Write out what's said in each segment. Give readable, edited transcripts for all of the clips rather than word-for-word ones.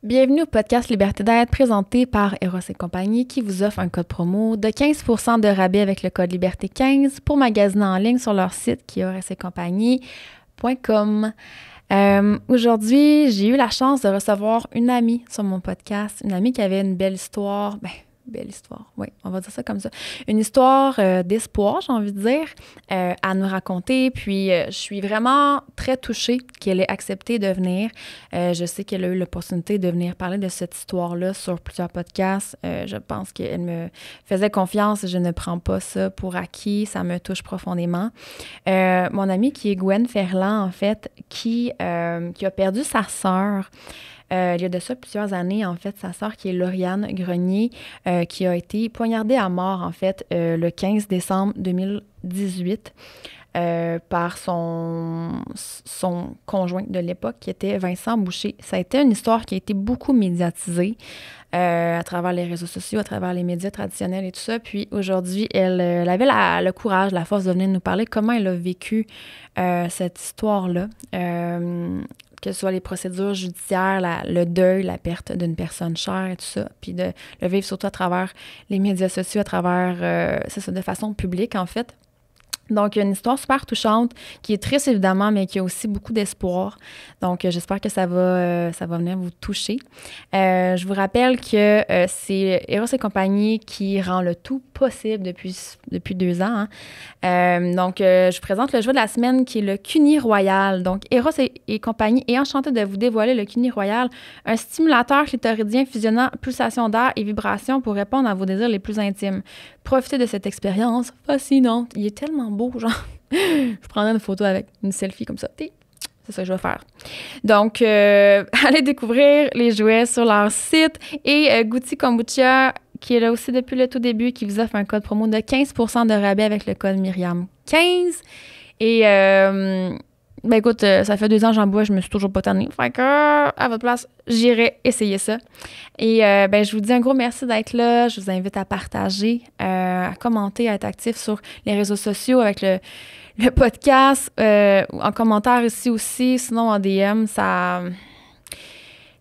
Bienvenue au podcast Liberté d'être présenté par Eros et compagnie qui vous offre un code promo de 15% de rabais avec le code Liberté15 pour magasiner en ligne sur leur site qui est erosetcompagnie.com. Aujourd'hui, j'ai eu la chance de recevoir une amie sur mon podcast, une amie qui avait une belle histoire, belle histoire, oui, on va dire ça comme ça. Une histoire d'espoir, j'ai envie de dire, à nous raconter. Puis, je suis vraiment très touchée qu'elle ait accepté de venir. Je sais qu'elle a eu l'opportunité de venir parler de cette histoire-là sur plusieurs podcasts. Je pense qu'elle me faisait confiance et je ne prends pas ça pour acquis. Ça me touche profondément. Mon amie qui est Gwen Ferland, en fait, qui a perdu sa sœur. Il y a de ça plusieurs années, en fait, sa sœur qui est Lauriane Grenier, qui a été poignardée à mort, en fait, le 15 décembre 2018 par son conjoint de l'époque, qui était Vincent Boucher. Ça a été une histoire qui a été beaucoup médiatisée à travers les réseaux sociaux, à travers les médias traditionnels et tout ça. Puis aujourd'hui, elle avait le courage, la force de venir nous parler comment elle a vécu cette histoire-là. Que ce soit les procédures judiciaires, le deuil, la perte d'une personne chère et tout ça, puis de le vivre surtout à travers les médias sociaux, à travers, c'est ça, de façon publique, en fait. Donc, il y a une histoire super touchante qui est triste, évidemment, mais qui a aussi beaucoup d'espoir. Donc, j'espère que ça va venir vous toucher. Je vous rappelle que c'est Eros et compagnie qui rend le tout possible depuis 2 ans. Donc, je vous présente le jouet de la semaine qui est le Cuni Royal. Donc, Eros et compagnie est enchantée de vous dévoiler le Cuni Royal, un stimulateur clitoridien fusionnant pulsations d'air et vibrations pour répondre à vos désirs les plus intimes. Profitez de cette expérience fascinante. Il est tellement beau, genre. Je prendrai une photo avec une selfie comme ça. C'est ça que je vais faire. Donc, allez découvrir les jouets sur leur site. Et Goutti Kombucha, qui est là aussi depuis le tout début, qui vous offre un code promo de 15% de rabais avec le code Myriam15. Et, écoute, ça fait 2 ans que j'en bois, je me suis toujours pas tannée. Fait que, à votre place, j'irai essayer ça. Et, je vous dis un gros merci d'être là. Je vous invite à partager, à commenter, à être actif sur les réseaux sociaux avec le podcast, en commentaire ici aussi, sinon en DM, ça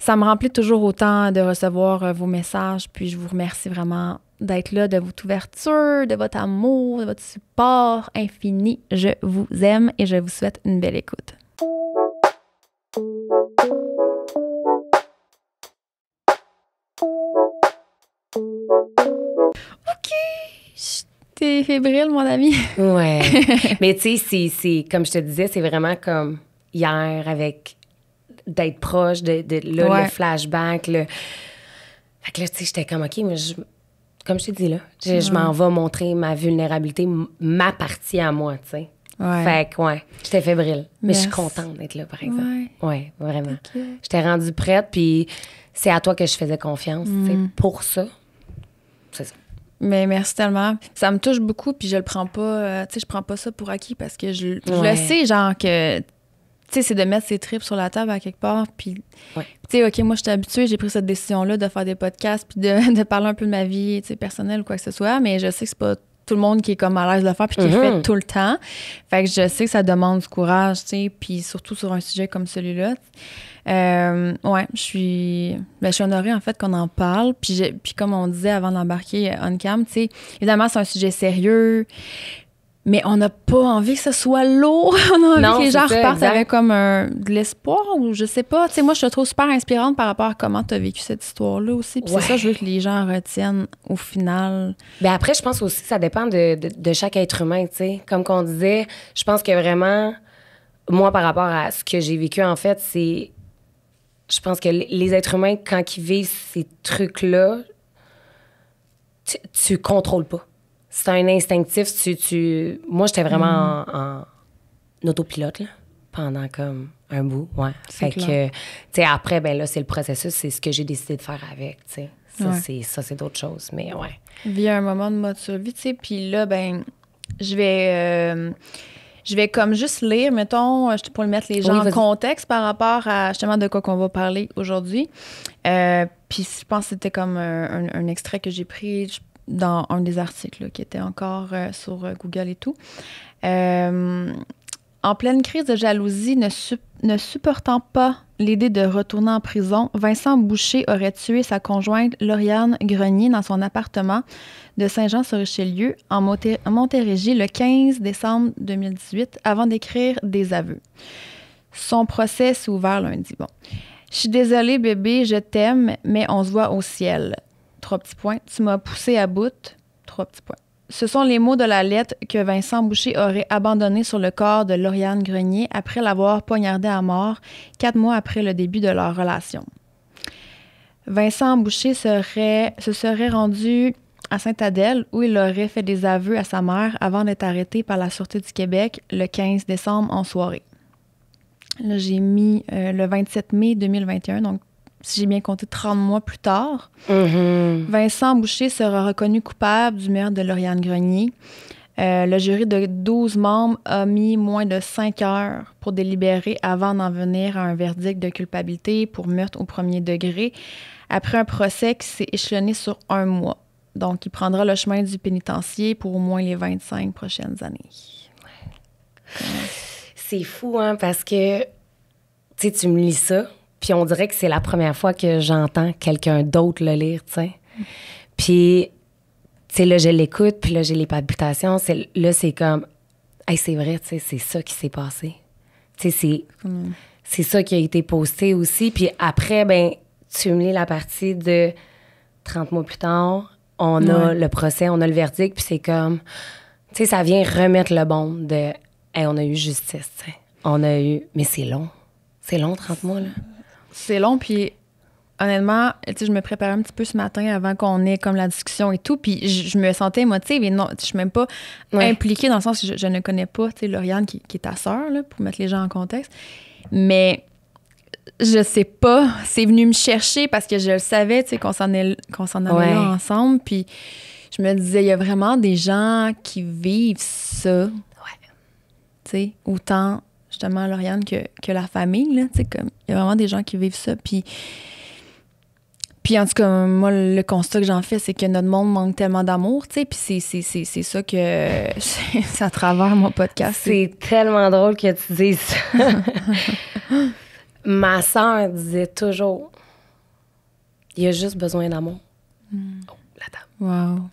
me remplit toujours autant de recevoir vos messages. Puis je vous remercie vraiment d'être là, de votre ouverture, de votre amour, de votre support infini. Je vous aime et je vous souhaite une belle écoute. OK! T'es fébrile, mon ami. Ouais. Mais tu sais, c'est comme je te disais, c'est vraiment comme hier avec d'être proche de là, le flashback. Fait que là, tu sais, j'étais comme, OK, mais comme je t'ai dit là, je m'en vais montrer ma vulnérabilité, ma partie à moi, tu sais. Ouais. Fait que, ouais, j'étais fébrile. Mais je suis contente d'être là, par exemple. Ouais, vraiment. Okay. J'étais rendue prête, puis c'est à toi que je faisais confiance, tu sais, pour ça. C'est ça. Mais merci tellement. Ça me touche beaucoup, puis je le prends pas, tu sais, je prends pas ça pour acquis parce que je le sais, genre que, tu sais, c'est de mettre ses tripes sur la table à quelque part, puis, tu sais, OK, moi, je suis habituée, j'ai pris cette décision-là de faire des podcasts, puis de parler un peu de ma vie, tu sais, personnelle ou quoi que ce soit, mais je sais que c'est pas tout le monde qui est comme à l'aise de le faire puis qui le fait tout le temps. Fait que je sais que ça demande du courage, tu sais, puis surtout sur un sujet comme celui-là. Je suis honorée, en fait, qu'on en parle. Puis comme on disait avant d'embarquer on cam, tu sais, évidemment, c'est un sujet sérieux, mais on n'a pas envie que ce soit lourd. On a envie que les gens repartent avec comme de l'espoir ou je sais pas. Tu sais, moi, je te trouve super inspirante par rapport à comment tu as vécu cette histoire-là aussi. Puis c'est ça, je veux que les gens retiennent au final. Bien après, je pense aussi que ça dépend de chaque être humain, tu sais. Comme qu'on disait, je pense que vraiment, moi, par rapport à ce que j'ai vécu, en fait, c'est... Je pense que les êtres humains, quand ils vivent ces trucs-là, tu contrôles pas. C'est un instinctif. Moi, j'étais vraiment en autopilote, là, pendant comme un bout, ouais. Fait que, tu sais, après, ben là, c'est le processus, c'est ce que j'ai décidé de faire avec, tu sais. Ça, c'est d'autres choses, mais ouais. Via un moment de mode survie, tu sais, puis là, ben, je vais comme juste lire, mettons, pour le mettre les gens en contexte par rapport à justement de quoi qu'on va parler aujourd'hui. Puis je pense que c'était comme un extrait que j'ai pris dans un des articles là, qui était encore sur Google et tout. En En pleine crise de jalousie, ne supportant pas l'idée de retourner en prison, Vincent Boucher aurait tué sa conjointe Lauriane Grenier dans son appartement de Saint-Jean-sur-Richelieu en Montérégie le 15 décembre 2018 avant d'écrire des aveux. Son procès s'est ouvert lundi. Bon. Je suis désolée, bébé, je t'aime, mais on se voit au ciel. 3 petits points. Tu m'as poussé à bout. 3 petits points. Ce sont les mots de la lettre que Vincent Boucher aurait abandonné sur le corps de Lauriane Grenier après l'avoir poignardée à mort 4 mois après le début de leur relation. Vincent Boucher se serait rendu à Sainte-Adèle où il aurait fait des aveux à sa mère avant d'être arrêté par la Sûreté du Québec le 15 décembre en soirée. Là, j'ai mis le 27 mai 2021, donc si j'ai bien compté, 30 mois plus tard. Vincent Boucher sera reconnu coupable du meurtre de Lauriane Grenier. Le jury de 12 membres a mis moins de 5 heures pour délibérer avant d'en venir à un verdict de culpabilité pour meurtre au premier degré, après un procès qui s'est échelonné sur 1 mois. Donc, il prendra le chemin du pénitencier pour au moins les 25 prochaines années. Ouais. C'est fou, hein, parce que, tu me lis ça, puis on dirait que c'est la première fois que j'entends quelqu'un d'autre le lire, tu sais. Puis, tu sais, là, je l'écoute, puis là, j'ai les palpitations. Là, c'est comme, hey, c'est vrai, tu sais, c'est ça qui s'est passé. Tu sais, c'est ça qui a été posté aussi. Puis après, ben tu me lis la partie de 30 mois plus tard, on a le procès, on a le verdict, puis c'est comme, tu sais, ça vient remettre le bon de, hey, on a eu justice, tu sais. On a eu, mais c'est long. C'est long, 30 mois, là. C'est long, puis honnêtement, tu sais, je me préparais un petit peu ce matin avant qu'on ait comme la discussion et tout, puis je me sentais émotive et non, je suis même pas impliquée dans le sens que je ne connais pas, tu sais, Lauriane qui est ta sœur, là, pour mettre les gens en contexte. Mais je sais pas, c'est venu me chercher parce que je le savais, tu sais, qu'on s'en allait là ensemble, puis je me disais, il y a vraiment des gens qui vivent ça. Tu sais, autant justement Lauriane que la famille, là, tu sais, comme il y a vraiment des gens qui vivent ça, puis en tout cas, moi, le constat que j'en fais, c'est que notre monde manque tellement d'amour, tu sais, puis c'est ça que c'est à travers mon podcast. C'est tellement drôle que tu dises ça. Ma sœur disait toujours, il y a juste besoin d'amour. Oh, la table. Wow.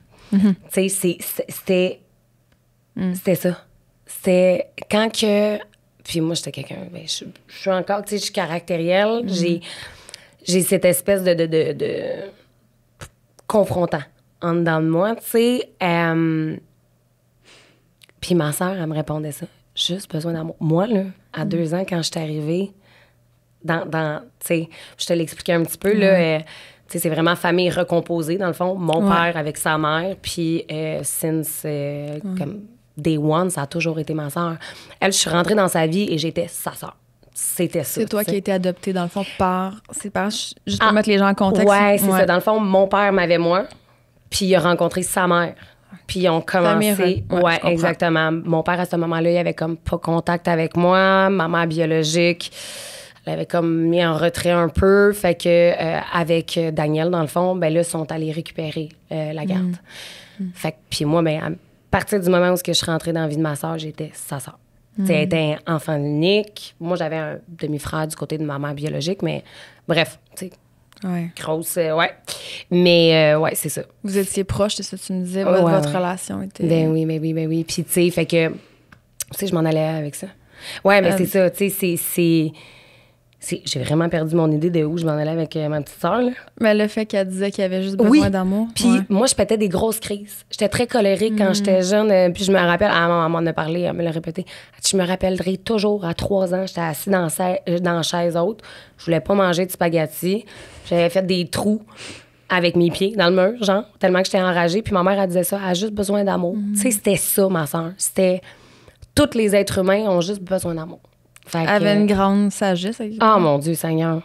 Tu sais, c'était ça. C'était quand que... Puis moi, j'étais quelqu'un... Ben, je suis encore... Tu sais, je suis caractérielle. J'ai cette espèce de confrontant en dedans de moi, tu sais. Puis ma sœur, elle me répondait ça. Juste besoin d'amour. Moi, là, à 2 ans, quand j'étais arrivée, tu sais, je te l'expliquais un petit peu, là... tu sais, c'est vraiment famille recomposée, dans le fond. Mon père avec sa mère, puis since... comme day one, ça a toujours été ma sœur. Elle, je suis rentrée dans sa vie et j'étais sa sœur. C'était ça. C'est toi qui as été adoptée, dans le fond, par ses parents, juste pour mettre les gens en contexte. Ouais, c'est ça. Dans le fond, mon père m'avait moi, puis il a rencontré sa mère. Puis ils ont commencé... Ouais, exactement. Mon père, à ce moment-là, il avait comme pas contact avec moi. Ma mère biologique, elle avait comme mis en retrait un peu. Fait que avec Daniel, dans le fond, ben là, ils sont allés récupérer la garde. Fait que, puis moi, ben, à partir du moment où je suis rentrée dans la vie de ma soeur, j'étais sa soeur. Elle était un enfant unique. Moi, j'avais un demi-frère du côté de ma mère biologique, mais bref, tu sais, grosse, Mais, ouais, c'est ça. Vous étiez proches, c'est ça que tu me disais, votre relation était... Ben oui. Puis, tu sais, fait que, tu sais, je m'en allais avec ça. Ouais, mais c'est ça, tu sais, j'ai vraiment perdu mon idée de où je m'en allais avec ma petite sœur, là. Mais le fait qu'elle disait qu'il y avait juste besoin d'amour. Puis moi, je pétais des grosses crises. J'étais très colérique quand j'étais jeune. Puis je me rappelle, elle m'en a parlé, elle me l'a répété. Je me rappellerai toujours, à 3 ans, j'étais assise dans la chaise haute. Je voulais pas manger de spaghetti. J'avais fait des trous avec mes pieds dans le mur, genre, tellement que j'étais enragée. Puis ma mère, elle disait ça, elle a juste besoin d'amour. Tu sais, c'était ça, ma sœur. C'était... Tous les êtres humains ont juste besoin d'amour. Elle avait une grande sagesse. Oh mon Dieu Seigneur.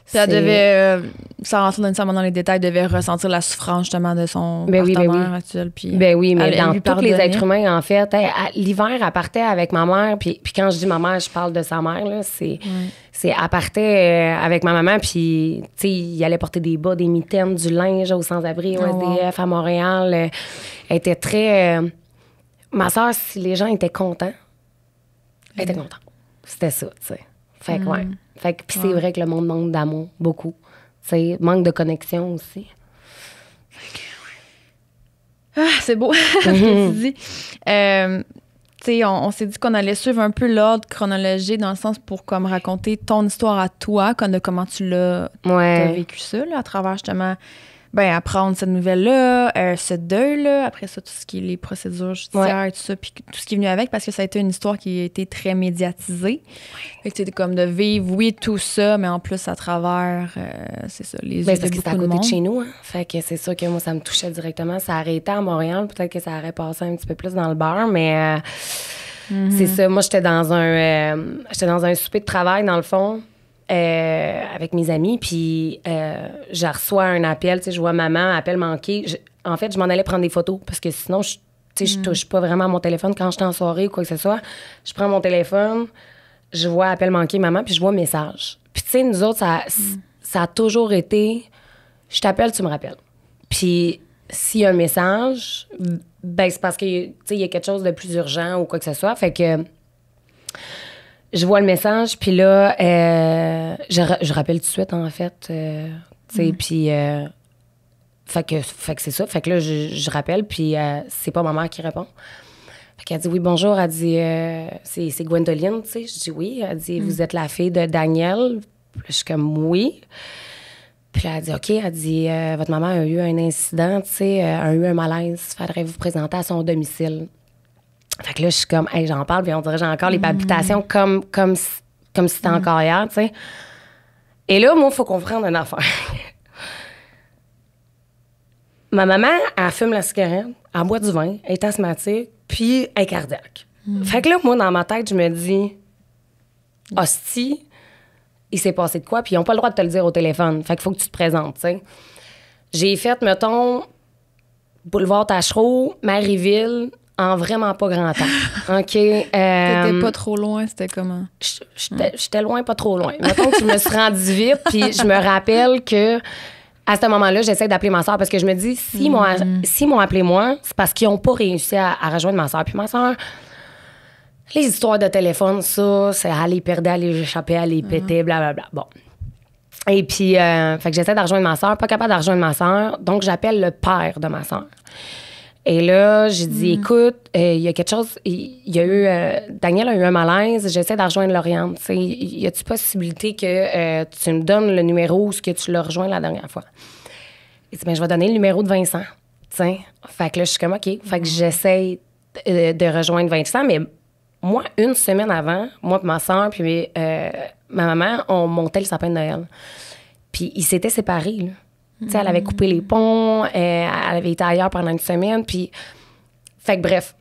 Puis elle devait, sans rentrer nécessairement dans les détails, devait ressentir la souffrance justement de son partenaire actuel. Puis ben oui, mais dans tous les êtres humains, en fait. L'hiver, elle partait avec ma mère. Puis quand je dis ma mère, je parle de sa mère. Là, elle partait avec ma maman. Puis, tu sais, il allait porter des bas, des mitaines, du linge au sans-abri, au SDF, à Montréal. Elle était très... ma soeur, si les gens étaient contents, Elle était contente. C'était ça, tu sais. Fait que, ouais. Fait que, puis c'est vrai que le monde manque d'amour, beaucoup. Tu sais, manque de connexion aussi. Ah, c'est beau ce que tu dis. Tu sais, on s'est dit qu'on allait suivre un peu l'ordre chronologique dans le sens pour comme raconter ton histoire à toi, comment tu l'as t'as vécu ça, là, à travers justement apprendre cette nouvelle-là, ce deuil-là, après ça, tout ce qui est les procédures judiciaires et tout ça, puis tout ce qui est venu avec, parce que ça a été une histoire qui a été très médiatisée. Fait que c'était comme de vivre, oui, tout ça, mais en plus à travers, c'est ça, les yeux de beaucoup de monde. Parce que c'est à côté de chez nous, hein. Fait que c'est sûr que moi, ça me touchait directement. Ça aurait été à Montréal, peut-être que ça aurait passé un petit peu plus dans le beurre, mais c'est ça. Moi, j'étais dans un souper de travail, dans le fond, avec mes amis, puis je reçois un appel, tu sais, je vois maman, appel manqué. En fait, je m'en allais prendre des photos parce que sinon, tu sais, je touche pas vraiment à mon téléphone quand je suis en soirée ou quoi que ce soit. Je prends mon téléphone, je vois appel manqué maman, puis je vois message. Puis tu sais, nous autres, ça a toujours été, je t'appelle, tu me rappelles. Puis s'il y a un message, c'est parce que, tu sais, il y a quelque chose de plus urgent ou quoi que ce soit. Fait que je vois le message, puis là, je rappelle tout de suite, en fait. Tu sais, puis fait que c'est ça. Fait que là, je rappelle, puis c'est pas ma mère qui répond. Fait qu'elle dit, oui, bonjour. Elle dit, c'est Gwendoline, tu sais. Je dis, oui. Elle dit, vous êtes la fille de Daniel. Puis je suis comme, oui. Puis là, elle dit, OK. Elle dit, votre maman a eu un incident, tu sais, a eu un malaise. Faudrait vous présenter à son domicile. Fait que là, je suis comme, hey, j'en parle, puis on dirait j'ai encore les palpitations comme si c'était encore hier, tu sais. Et là, moi, il faut comprendre une affaire. Ma maman, elle fume la cigarette, elle boit du vin, elle est asthmatique, puis elle est cardiaque. Fait que là, moi, dans ma tête, je me dis, hostie, il s'est passé de quoi, puis ils n'ont pas le droit de te le dire au téléphone. Fait qu'il faut que tu te présentes, tu sais. J'ai fait, mettons, Boulevard Tachereau, Marieville, en vraiment pas grand temps. OK. T'étais pas trop loin, c'était comment? J'étais loin, pas trop loin. Mettons que je me suis rendue vite, puis je me rappelle que à ce moment-là, j'essaie d'appeler ma soeur parce que je me dis, s'ils m'ont appelé moi, c'est parce qu'ils n'ont pas réussi à rejoindre ma soeur. Puis ma soeur, les histoires de téléphone, ça, c'est elle les perdait, elle les échappait, elle les pétait, blablabla. Bon. Et puis, fait que j'essaie de rejoindre ma soeur, pas capable de rejoindre ma soeur, donc j'appelle le père de ma soeur. Et là, j'ai dit, écoute, il y a quelque chose, il y a eu, Daniel a eu un malaise, j'essaie de rejoindre Lauriane. Tu sais, y a-t-il possibilité que tu me donnes le numéro où ce que tu l'as rejoint la dernière fois? Il dit, je vais donner le numéro de Vincent. T'sais. Fait que là, je suis comme, OK. Fait que j'essaie de rejoindre Vincent, mais moi, une semaine avant, moi et ma soeur, puis ma maman, on montait le sapin de Noël. Puis ils s'étaient séparés, là. T'sais, elle avait coupé les ponts, elle avait été ailleurs pendant une semaine, puis... Fait que bref.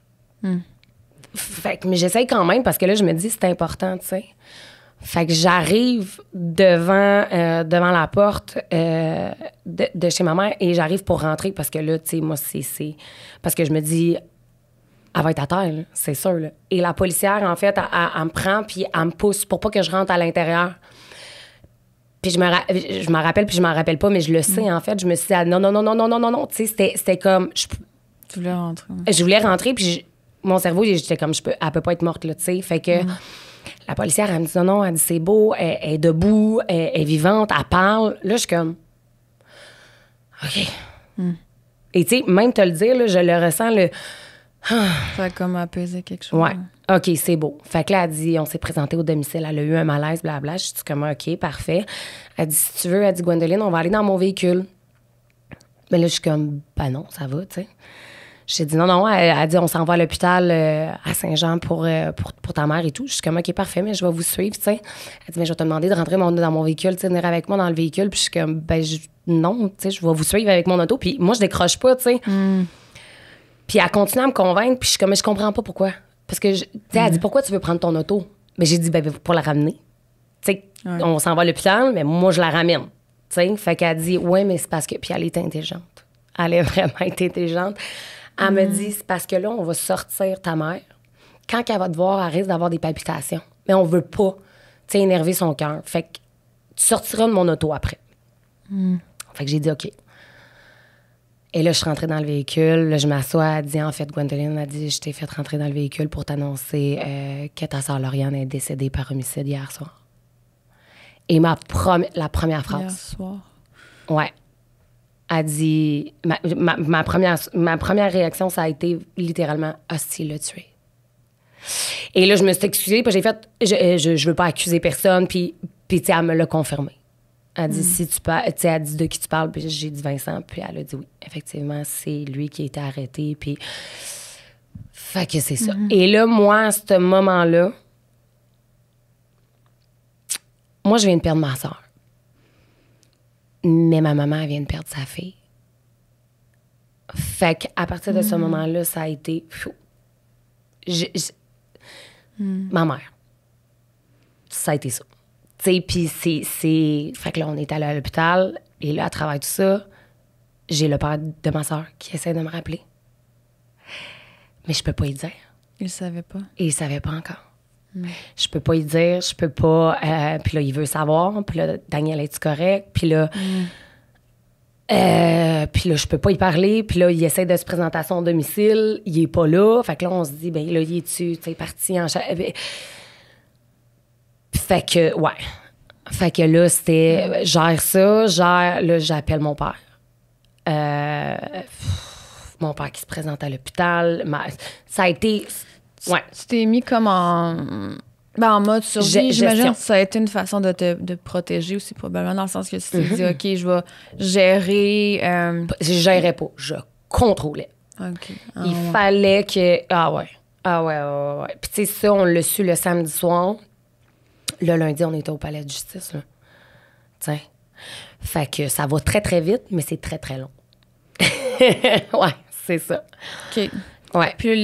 Fait que, mais j'essaye quand même, parce que là, je me dis, c'est important, tu sais. Fait que j'arrive devant la porte de chez ma mère, et j'arrive pour rentrer, parce que là, tu sais, moi, c'est... Parce que je me dis, elle va être à terre, là, c'est sûr, là. Et la policière, en fait, elle me prend, puis elle me pousse pour pas que je rentre à l'intérieur. Puis je m'en rappelle, puis je m'en rappelle pas, mais je le sais, en fait. Je me suis dit, non. Tu sais, c'était comme... Tu voulais rentrer. Je voulais rentrer, puis mon cerveau, j'étais comme, elle peut pas être morte, là, tu sais. Fait que la policière, elle me dit, non, elle dit, c'est beau, elle est debout, elle est vivante, elle parle. Là, je suis comme, OK. Et tu sais, même te le dire, là, je le ressens, Ça a comme apaisé quelque chose. Ouais. OK, c'est beau. Fait que là, elle dit, on s'est présenté au domicile, elle a eu un malaise, blabla. Je suis comme, OK, parfait. Elle dit, si tu veux, elle dit, Gwendoline, on va aller dans mon véhicule. Mais là, je suis comme, ben non, ça va, tu sais. J'ai dit, non. Elle dit, on s'en va à l'hôpital à Saint-Jean pour ta mère et tout. Je suis comme, OK, parfait, mais je vais vous suivre, tu sais. Elle dit, mais je vais te demander de rentrer dans mon véhicule, tu sais, venir avec moi dans le véhicule. Puis je suis comme, non, tu sais, je vais vous suivre avec mon auto. Puis moi, je décroche pas, tu sais. Puis elle continue à me convaincre, puis je suis comme, mais je comprends pas pourquoi. Parce que, tu sais, elle dit, pourquoi tu veux prendre ton auto? Mais j'ai dit, pour la ramener. Tu sais, on s'en va à l'hôpital, mais moi, je la ramène. Tu sais, fait qu'elle dit, ouais, mais c'est parce que. Puis elle est intelligente. Elle est vraiment intelligente. Elle me dit, c'est parce que là, on va sortir ta mère. Quand elle va te voir, elle risque d'avoir des palpitations. Mais on veut pas, tu sais, énerver son cœur. Fait que tu sortiras de mon auto après. Fait que j'ai dit, OK. Et là, je suis rentrée dans le véhicule. Là, je m'assois. Elle dit, en fait, Gwendoline a dit, je t'ai fait rentrer dans le véhicule pour t'annoncer que ta sœur Lauriane est décédée par homicide hier soir. Et la première phrase. Hier soir. Ouais. Elle dit... Ma première réaction, ça a été littéralement « Hostie l'a tué ». Et là, je me suis excusée, puis j'ai fait « Je veux pas accuser personne », puis tu sais, elle me l'a confirmé. Elle dit « Si tu parles... » Tu sais, elle dit « De qui tu parles? » Puis j'ai dit « Vincent », puis elle a dit « Oui, effectivement, c'est lui qui a été arrêté », puis... Fait que c'est ça. Et là, moi, à ce moment-là, moi, je viens de perdre ma soeur. Mais ma maman, elle vient de perdre sa fille. Fait qu'à partir de ce moment-là, ça a été... Ma mère. Ça a été ça. Tu sais, puis c'est... Fait que là, on est allé à l'hôpital. Et là, à travers tout ça, j'ai le père de ma soeur qui essaie de me rappeler. Mais je peux pas y dire. Il savait pas. Et il savait pas encore. Je peux pas y dire, je peux pas... puis là, il veut savoir. Puis là, Daniel, es-tu correct? Puis là... puis là, je peux pas y parler. Puis là, il essaie de se présenter à son domicile. Il est pas là. Fait que là, on se dit, ben là, il est-tu, tu sais, parti en... Fait que, ouais. Fait que là, c'était... Gère ça, là, j'appelle mon père. Mon père qui se présente à l'hôpital. Ça a été... Ouais. Tu t'es mis comme en mode survie. J'imagine que ça a été une façon de te protéger aussi, probablement, dans le sens que tu t'es dit, OK, je vais gérer... Je gérais pas. Je contrôlais. OK. Il fallait que... Ah ouais. Puis tu sais, ça, on l'a su le samedi soir. Le lundi, on était au palais de justice, là. Tiens. Fait que ça va très, très vite, mais c'est très, très long. Ouais, c'est ça. OK. Ouais. Puis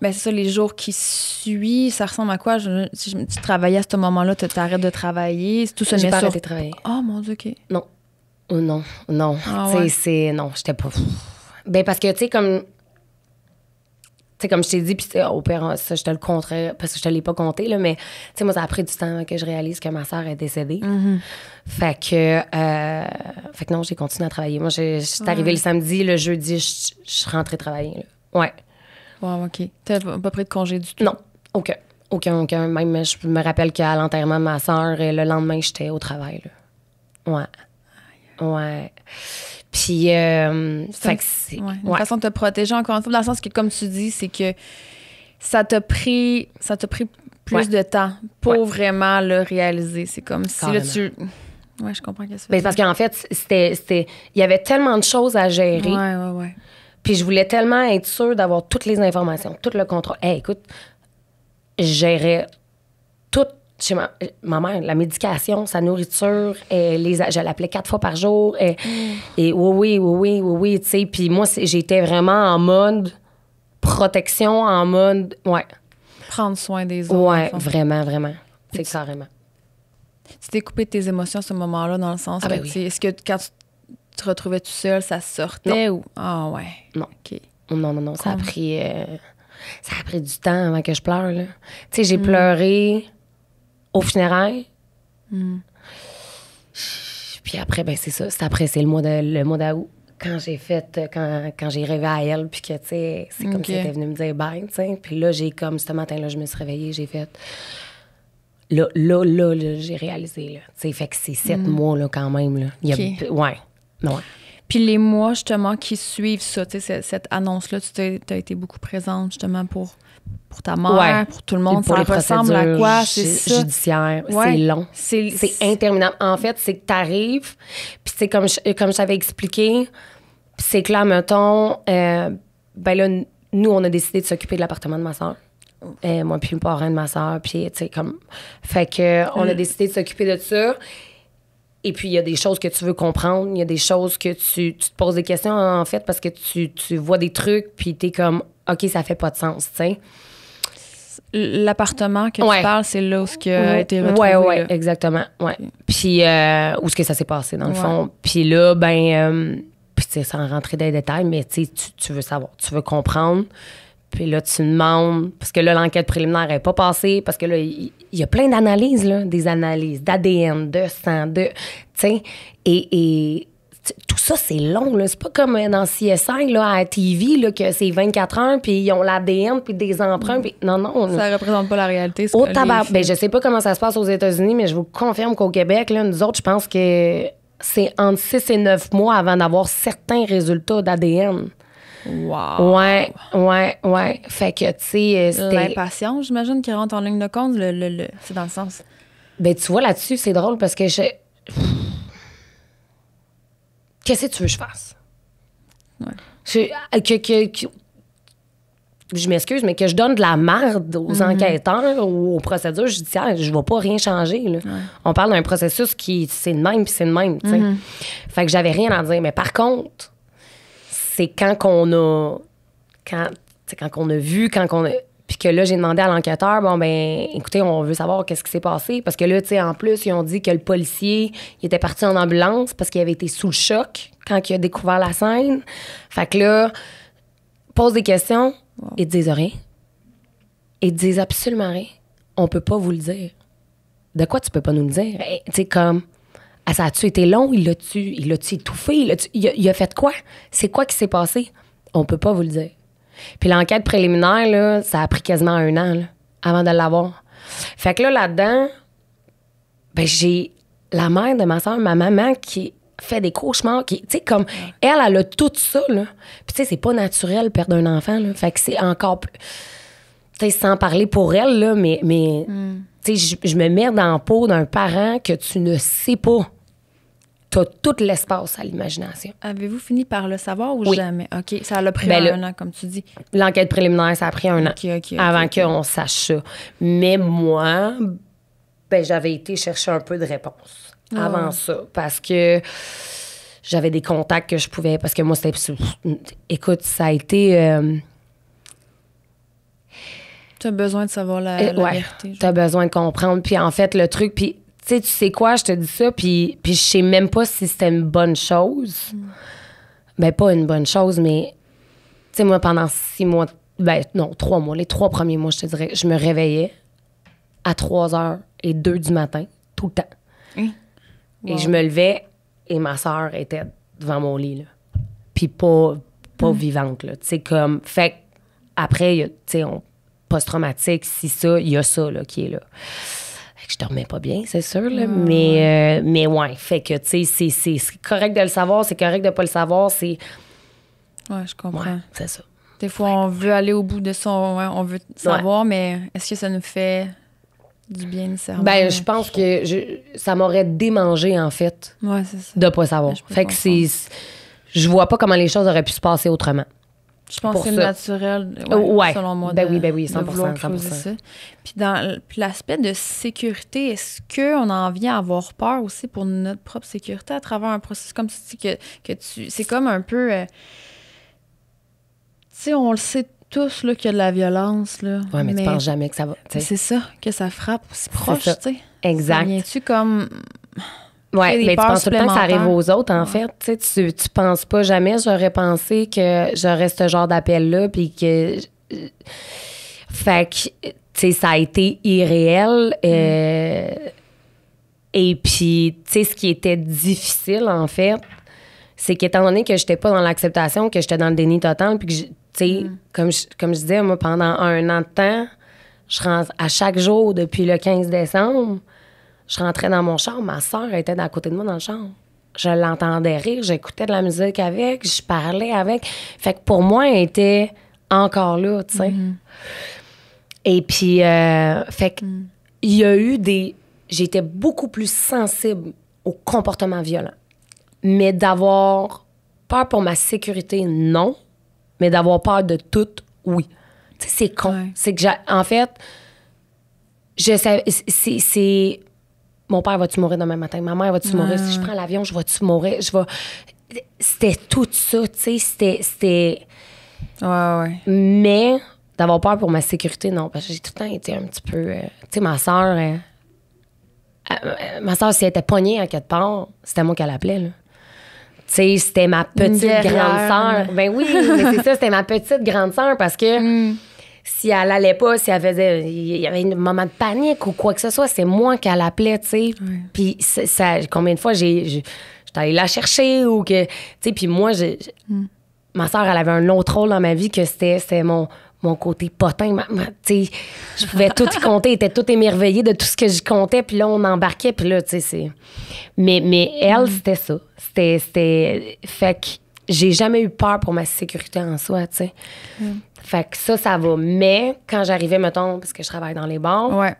là, c'est ça, les jours qui suivent, ça ressemble à quoi? Si tu travaillais à ce moment-là, tu t'arrêtes de travailler, tout se J'ai met pas sur... arrêté de travailler. Oh, mon Dieu, OK. Non. Non. Ah, tu sais, ouais. c'est... Non, j'étais pas... Ben parce que, tu sais, comme je t'ai dit, puis au pire, ça, je te le compterais, parce que je te l'ai pas compté, là, mais, tu sais, moi, ça a pris du temps que je réalise que ma sœur est décédée. Fait que non, j'ai continué à travailler. Moi, je suis arrivée le samedi, le jeudi, je suis rentrée travailler, là. Ouais. Wow, OK. T'as pas pris de congé du tout? Non, aucun. Même, je me rappelle qu'à l'enterrement de ma sœur, le lendemain, j'étais au travail, là. Ouais. Puis, fait que c'est... Une façon de te protéger, encore une fois, dans le sens que, comme tu dis, c'est que ça t'a pris plus de temps pour vraiment le réaliser. C'est comme si, là, Ouais, je comprends qu'est-ce que c'est parce qu'en fait, il y avait tellement de choses à gérer. Ouais. Puis je voulais tellement être sûre d'avoir toutes les informations, tout le contrôle. Hey, écoute, je gérais tout chez ma mère, la médication, sa nourriture, je l'appelais 4 fois par jour. Et oui, tu sais. Puis moi, j'étais vraiment en mode protection, en mode, ouais. Prendre soin des autres. Ouais, vraiment. C'est carrément. Tu t'es coupé de tes émotions à ce moment-là, dans le sens Ben que, oui. est-ce que quand tu te retrouvais tout seul, ça sortait ou... Ah, ouais. Non. OK. Non, ça a pris du temps avant que je pleure, là. Tu sais, j'ai pleuré au funérailles. Puis après, ben c'est ça. C'est le mois d'août. Quand j'ai rêvé à elle, puis que, tu sais, c'est comme si elle était venue me dire bye, tu sais. Puis là, ce matin-là, je me suis réveillée, j'ai fait... Là, j'ai réalisé, là. Tu sais, fait que c'est 7 mois, là, quand même, là. Ouais. Puis les mois, justement, qui suivent ça, tu sais, cette annonce-là, tu as été beaucoup présente, justement, pour ta mère, pour tout le monde. Pour ça les ressemble à quoi? C'est ça. Judiciaire. Ouais. C'est long. C'est interminable. En fait, c'est que t'arrives, puis c'est comme je t'avais expliqué, c'est que là, mettons, ben là, nous, on a décidé de s'occuper de l'appartement de ma soeur. Moi, puis le parrain de ma soeur, puis, tu sais, comme... Fait que on a décidé de s'occuper de ça. Et puis, il y a des choses que tu veux comprendre. Il y a des choses que tu te poses des questions, en fait, parce que tu vois des trucs, puis t'es comme, OK, ça fait pas de sens, tu sais. L'appartement que tu parles, c'est là où ce qui a été retrouvé. Oui, là. exactement. Ouais. Puis, où est-ce que ça s'est passé, dans le fond. Puis là, puis tu sais, sans rentrer dans les détails, mais tu sais, tu veux savoir, tu veux comprendre. Puis là, tu demandes, parce que là, l'enquête préliminaire n'est pas passée, parce que là, il y a plein d'analyses, là, des analyses d'ADN, de sang, tu sais, et tout ça, c'est long, là. C'est pas comme dans CSI, là, à la TV, là, que c'est 24 heures, puis ils ont l'ADN, puis des empreintes, puis non. Ça représente pas la réalité. Au tabac. Ben, je sais pas comment ça se passe aux États-Unis, mais je vous confirme qu'au Québec, là, nous autres, je pense que c'est entre 6 et 9 mois avant d'avoir certains résultats d'ADN. Wow! Ouais. Fait que, tu sais, c'était... L'impatience, j'imagine, qui rentre en ligne de compte, c'est dans le sens... Ben, tu vois, là-dessus, c'est drôle parce que qu'est-ce que tu veux que je fasse? Ouais. Je m'excuse, mais que je donne de la merde aux enquêteurs ou aux procédures judiciaires, je ne vais pas rien changer. Là. Ouais. On parle d'un processus qui, c'est de même, puis c'est de même. Tu sais. Fait que j'avais rien à dire. Mais par contre, c'est quand on a vu, puis que là, j'ai demandé à l'enquêteur, bon, ben, écoutez, on veut savoir qu'est-ce qui s'est passé. Parce que là, tu sais, en plus, ils ont dit que le policier, il était parti en ambulance parce qu'il avait été sous le choc quand il a découvert la scène. Fait que là, pose des questions, ils te disent rien. Ils te disent absolument rien. On peut pas vous le dire. De quoi tu peux pas nous le dire? Hey, tu sais, comme, ça a-tu été long? Il l'a-tu étouffé? Il a fait quoi? C'est quoi qui s'est passé? On peut pas vous le dire. Puis l'enquête préliminaire, là, ça a pris quasiment 1 an là, avant de l'avoir. Fait que là-dedans, ben, j'ai la mère de ma soeur, ma maman, qui fait des cauchemars, qui, tu sais, comme, elle a tout ça, là. Puis, tu sais, c'est pas naturel perdre un enfant, là. Fait que c'est encore plus... Tu sais, sans parler pour elle, là, mais tu sais, je me mets dans la peau d'un parent que tu ne sais pas. T'as tout l'espace à l'imagination. Avez-vous fini par le savoir ou oui. jamais? OK, ça a pris 1 an, comme tu dis. L'enquête préliminaire, ça a pris 1 an avant qu'on sache ça. Mais moi, ben, j'avais été chercher un peu de réponse avant ça parce que j'avais des contacts que je pouvais... Parce que moi, c'était... Écoute, ça a été... Tu as besoin de savoir la vérité. Tu as besoin de comprendre. Puis en fait, le truc... Puis tu sais quoi, je te dis ça, puis je sais même pas si c'était une bonne chose. Ben, pas une bonne chose, mais... Tu sais, moi, pendant 6 mois... Ben, non, 3 mois. Les 3 premiers mois, je te dirais, je me réveillais à 3h02 du matin, tout le temps. Et je me levais, et ma sœur était devant mon lit, là. Puis pas vivante, là. Tu sais, comme... Fait après, tu sais, post-traumatique, si ça, il y a ça, là, qui est là. Je dormais pas bien, c'est sûr, là, mais ouais, fait que, tu sais, c'est correct de le savoir, c'est correct de pas le savoir, c'est... Ouais, je comprends. Ouais, c'est ça. Des fois, on veut aller au bout de ça, on veut savoir, mais est-ce que ça nous fait du bien nécessairement? Ben, je pense que ça m'aurait démangé, en fait, c'est ça. de pas savoir. Fait que je vois pas comment les choses auraient pu se passer autrement. Je pense que c'est naturel, selon moi, ben oui, 100%, vouloir creuser ça. Puis l'aspect de sécurité, est-ce qu'on en vient à avoir peur aussi pour notre propre sécurité à travers un processus comme ça, que tu... C'est comme un peu... tu sais, on le sait tous là, qu'il y a de la violence. Là, mais tu penses jamais que ça va... C'est ça, que ça frappe aussi proche, tu sais. Exact. Ça vient-tu comme... Oui, mais tu penses tout le temps que ça arrive aux autres, en fait. Tu penses pas jamais, j'aurais pensé que j'aurais ce genre d'appel-là, puis que... Fait que, tu sais, ça a été irréel. Et puis, tu sais, ce qui était difficile, en fait, c'est qu'étant donné que j'étais pas dans l'acceptation, que j'étais dans le déni total, puis que, tu sais, comme je disais, moi, pendant 1 an de temps, je rentre à chaque jour depuis le 15 décembre, je rentrais dans mon char, ma soeur était à côté de moi dans le char. Je l'entendais rire, j'écoutais de la musique avec, je parlais avec. Fait que pour moi, elle était encore là, tu sais. Et puis, fait que il y a eu j'étais beaucoup plus sensible au comportement violent. Mais d'avoir peur pour ma sécurité, non. Mais d'avoir peur de tout, oui. Tu sais, c'est con. Ouais. C'est que, en fait, je savais... C'est... Mon père, va-tu mourir demain matin? Ma mère, va-tu mourir? Si je prends l'avion, je vais-tu mourir? C'était tout ça, tu sais. C'était... Ouais. Mais d'avoir peur pour ma sécurité, non. Parce que j'ai tout le temps été un petit peu... tu sais, ma soeur, si elle était pognée à quelque part, c'était moi qu'elle appelait, là. Tu sais, c'était ma petite grande sœur. Ben oui, mais c'est ça, c'était ma petite grande sœur parce que... Si elle allait pas, si elle faisait... Il y avait un moment de panique ou quoi que ce soit, c'est moi qu'elle appelait, tu sais. Puis ça, combien de fois j'ai j'étais allée la chercher ou que... Tu sais, puis moi, ma soeur, elle avait un autre rôle dans ma vie que c'était mon côté potin. Tu sais, je pouvais tout y compter, elle était tout émerveillée de tout ce que j'y comptais, puis là, on embarquait, puis là, tu sais, c'est... Mais elle, c'était ça. C'était... Fait que j'ai jamais eu peur pour ma sécurité en soi, tu sais. Fait que ça va. Mais quand j'arrivais, mettons, parce que je travaille dans les bars, là,